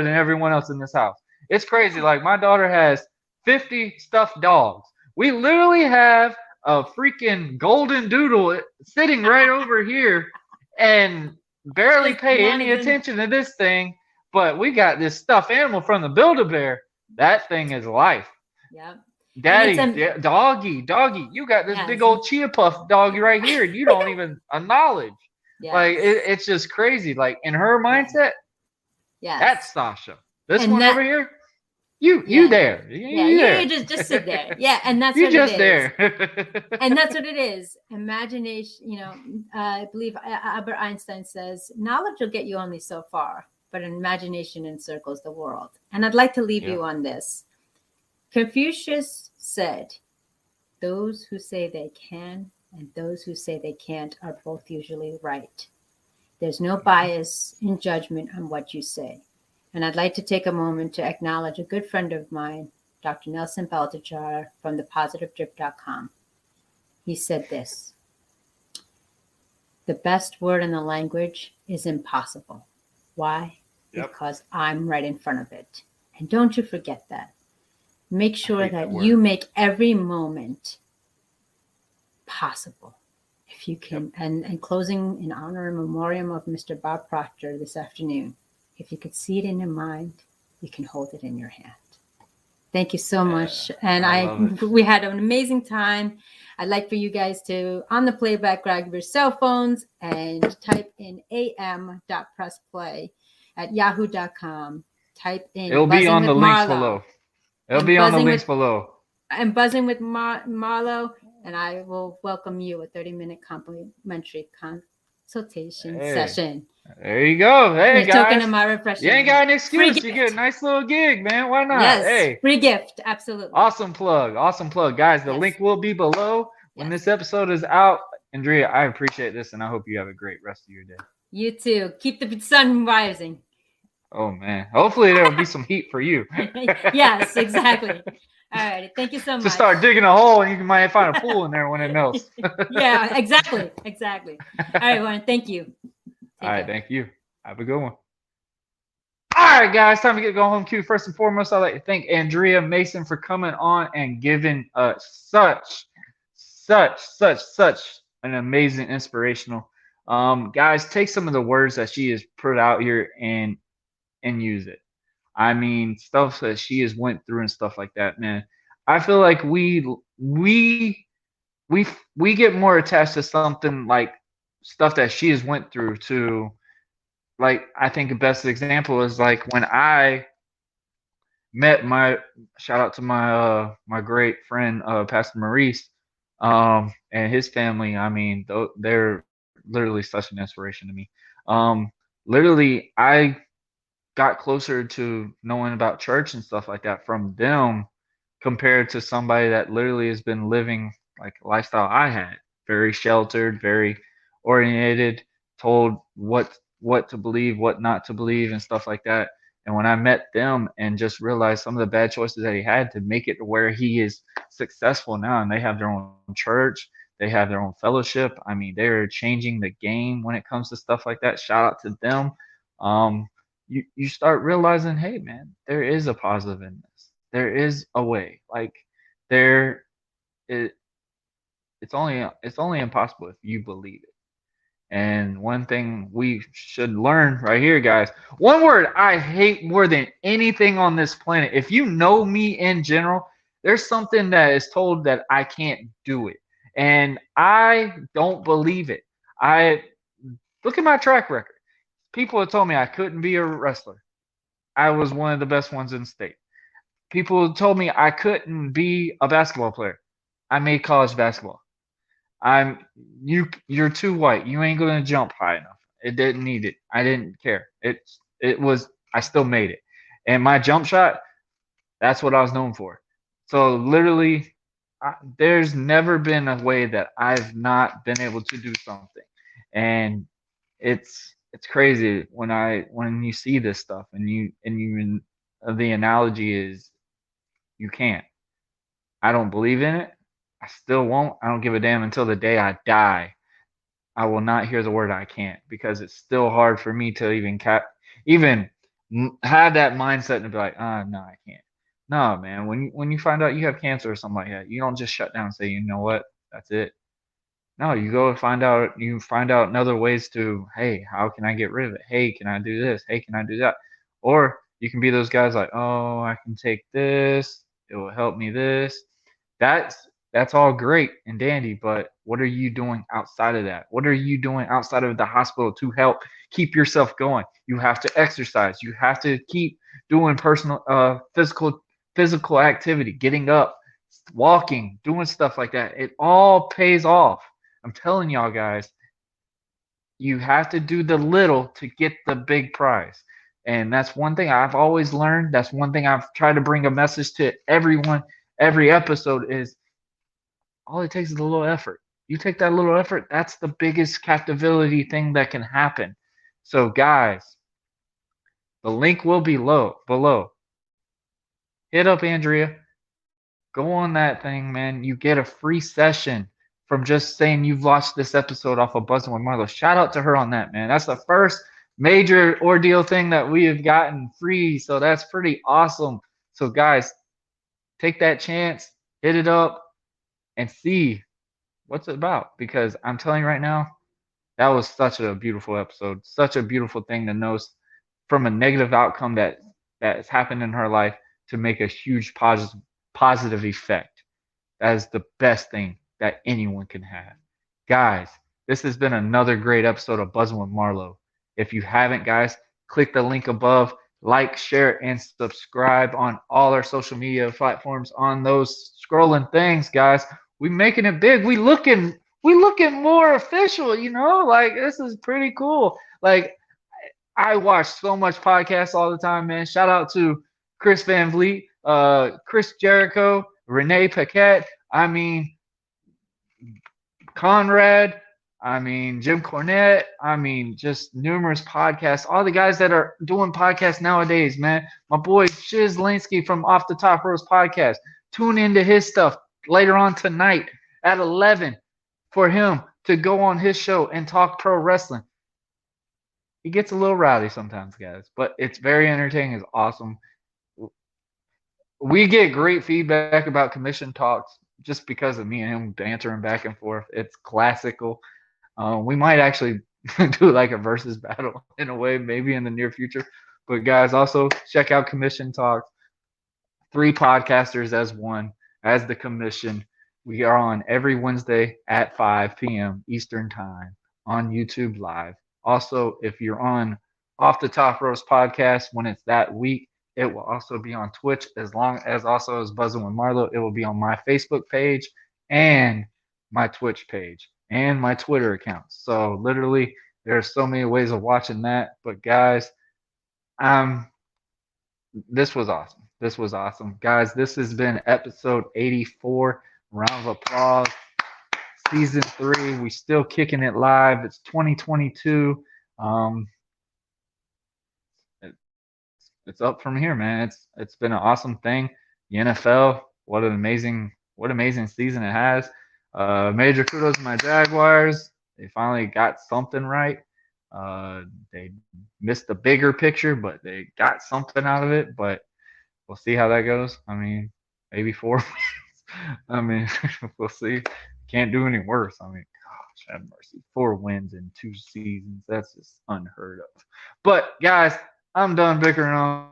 than everyone else in this house. It's crazy. Like my daughter has 50 stuffed dogs. We literally have a freaking golden doodle sitting right over here, and barely Just pay any managing. attention to this thing. But we got this stuffed animal from the Build-A-Bear. That thing is life. Yep. And it's Daddy, doggy, you got this big yes. old Chia Puff doggy right here, and you don't even acknowledge. Like Yes. it's just crazy. Like in her Yes. mindset, Yes. that's Sasha. This And one that over here, you yeah. there, Yeah, you you there, just sit there. Yeah, and that's you what it just is. there. And that's what it is. Imagination, I believe Albert Einstein says, knowledge will get you only so far, but an imagination encircles the world. And I'd like to leave you on this. Confucius said, those who say they can and those who say they can't are both usually right. There's no bias in judgment on what you say. And I'd like to take a moment to acknowledge a good friend of mine, Dr. Nelson Baldachar from thepositivedrip.com. He said this: the best word in the language is impossible. Why? Because I'm right in front of it. And don't you forget that. Make sure that you make every moment possible. If you can, and closing in honor and memoriam of Mr. Bob Proctor this afternoon, if you could see it in your mind, you can hold it in your hand. Thank you so much. And we had an amazing time. I'd like for you guys to, on the playback, grab your cell phones and type in am.pressplay at yahoo.com. Type in It'll be on the links below. It'll be on the links below. I'm Buzzing with Marlowe, and I will welcome you a 30-minute complimentary consultation session. There you go. Hey, guys. Token of my refreshment. You ain't got an excuse. You get a nice little gig, man. Why not? Yes. Hey. Free gift. Absolutely. Awesome plug. Guys, the link will be below when this episode is out. Andrea, I appreciate this, and I hope you have a great rest of your day. You too. Keep the sun rising. Oh, man. Hopefully there will be some heat for you. Yes, exactly. All right. Thank you so much. Just start digging a hole, and you might find a pool in there when it melts. Yeah, exactly. Exactly. All right, Warren. Thank you. All right. Thank you. Have a good one. All right, guys. Time to get going home cue. First and foremost, I'd like to thank Andrea Mason for coming on and giving such an amazing inspirational. Guys, take some of the words that she has put out here and use it. I mean, stuff that she has went through and stuff like that, man. I feel like we get more attached to something like stuff that she has went through to, like, I think the best example is like when I met shout out to my great friend Pastor Maurice and his family. I mean, they're literally such an inspiration to me. Literally, I got closer to knowing about church and stuff like that from them compared to somebody that literally has been living like a lifestyle I had, very sheltered, very oriented, told what to believe, what not to believe, and stuff like that. And when I met them and just realized some of the bad choices that he had to make it to where he is successful now, and they have their own church, they have their own fellowship. I mean, they're changing the game when it comes to stuff like that. Shout out to them. You start realizing, hey, man, there is a positive in this. There is a way. Like it's only impossible if you believe it. And one thing we should learn right here, guys, one word I hate more than anything on this planet. If you know me in general, there's something that is told that I can't do it. And I don't believe it. I look at my track record. People have told me I couldn't be a wrestler. I was one of the best ones in the state. People told me I couldn't be a basketball player. I made college basketball. You're too white. You ain't gonna jump high enough. It didn't need it. I didn't care. I still made it. And my jump shot, that's what I was known for. So literally, there's never been a way that I've not been able to do something. And it's crazy when you see this stuff and the analogy is you can't. I don't believe in it. I still won't. I don't give a damn until the day I die. I will not hear the word I can't, because it's still hard for me to even have that mindset and be like, no, I can't. No, man. When you find out you have cancer or something like that, you don't just shut down and say, you know what, that's it. No, you go find out. You find out other ways to, hey, how can I get rid of it? Hey, can I do this? Hey, can I do that? Or you can be those guys like, oh, I can take this. It will help me this. That's all great and dandy, but what are you doing outside of that? What are you doing outside of the hospital to help keep yourself going? You have to exercise. You have to keep doing physical activity, getting up, walking, doing stuff like that. It all pays off. I'm telling y'all guys, you have to do the little to get the big prize. And that's one thing I've always learned. That's one thing I've tried to bring a message to everyone every episode is all it takes is a little effort. You take that little effort, that's the biggest captivity thing that can happen. So guys, the link will be below. Hit up Andrea. Go on that thing, man. You get a free session from just saying you've watched this episode off of Buzzing with Marlowe. Shout out to her on that, man. That's the first major ordeal thing that we have gotten free. So that's pretty awesome. So guys, take that chance, hit it up, and see what's it about. Because I'm telling you right now, that was such a beautiful episode. Such a beautiful thing to know from a negative outcome that has happened in her life to make a huge positive effect. That is the best thing that anyone can have. Guys, this has been another great episode of Buzzing with Marlowe. If you haven't, guys, click the link above, like, share, and subscribe on all our social media platforms on those scrolling things, guys. We making it big. We looking more official, like this is pretty cool. Like I watch so much podcasts all the time, man. Shout out to Chris Van Vliet, Chris Jericho, Renee Paquette, Conrad, Jim Cornette, just numerous podcasts. All the guys that are doing podcasts nowadays, man. My boy Shiz Linsky from Off the Top Rose podcast. Tune into his stuff later on tonight at 11 for him to go on his show and talk pro wrestling. He gets a little rowdy sometimes, guys, but it's very entertaining. It's awesome. We get great feedback about commission talks just because of me and him bantering back and forth. It's classical. We might actually do like a versus battle in a way, maybe in the near future. But guys, also check out Commission Talks. 3 podcasters as one, as the commission. We are on every Wednesday at 5 p.m. Eastern Time on YouTube Live. Also, if you're on Off the Top Roast podcast when it's that week, it will also be on Twitch, as long as also as Buzzing with Marlowe. It will be on my Facebook page and my Twitch page and my Twitter account. So literally, there's so many ways of watching that. But guys, this was awesome. This was awesome. Guys, this has been episode 84. Round of applause. Season 3. We still kicking it live. It's 2022. It's up from here, man. It's been an awesome thing. The NFL, what an amazing season it has. Major kudos to my Jaguars. They finally got something right. They missed the bigger picture, but they got something out of it. But we'll see how that goes. Maybe 4 wins. We'll see. Can't do any worse. Gosh, have mercy. 4 wins in 2 seasons. That's just unheard of. But guys, I'm done bickering on.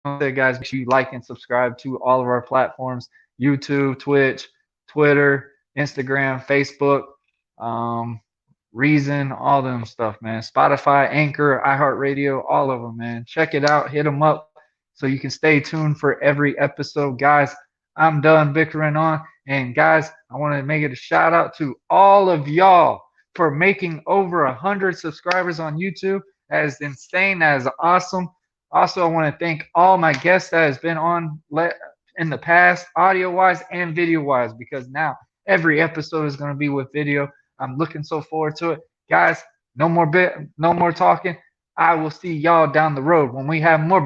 Guys, make sure you like and subscribe to all of our platforms: YouTube, Twitch, Twitter, Instagram, Facebook, Reason, all them stuff, man. Spotify, Anchor, iHeartRadio, all of them, man. Check it out. Hit them up so you can stay tuned for every episode. Guys, I'm done bickering on. And guys, I want to make it a shout out to all of y'all for making over 100 subscribers on YouTube. That is insane. That is awesome. Also, I want to thank all my guests that has been on in the past, audio-wise and video-wise, because now every episode is going to be with video. I'm looking so forward to it. Guys, no more talking. I will see y'all down the road when we have more.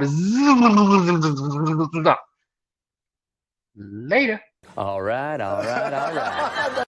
Later. All right.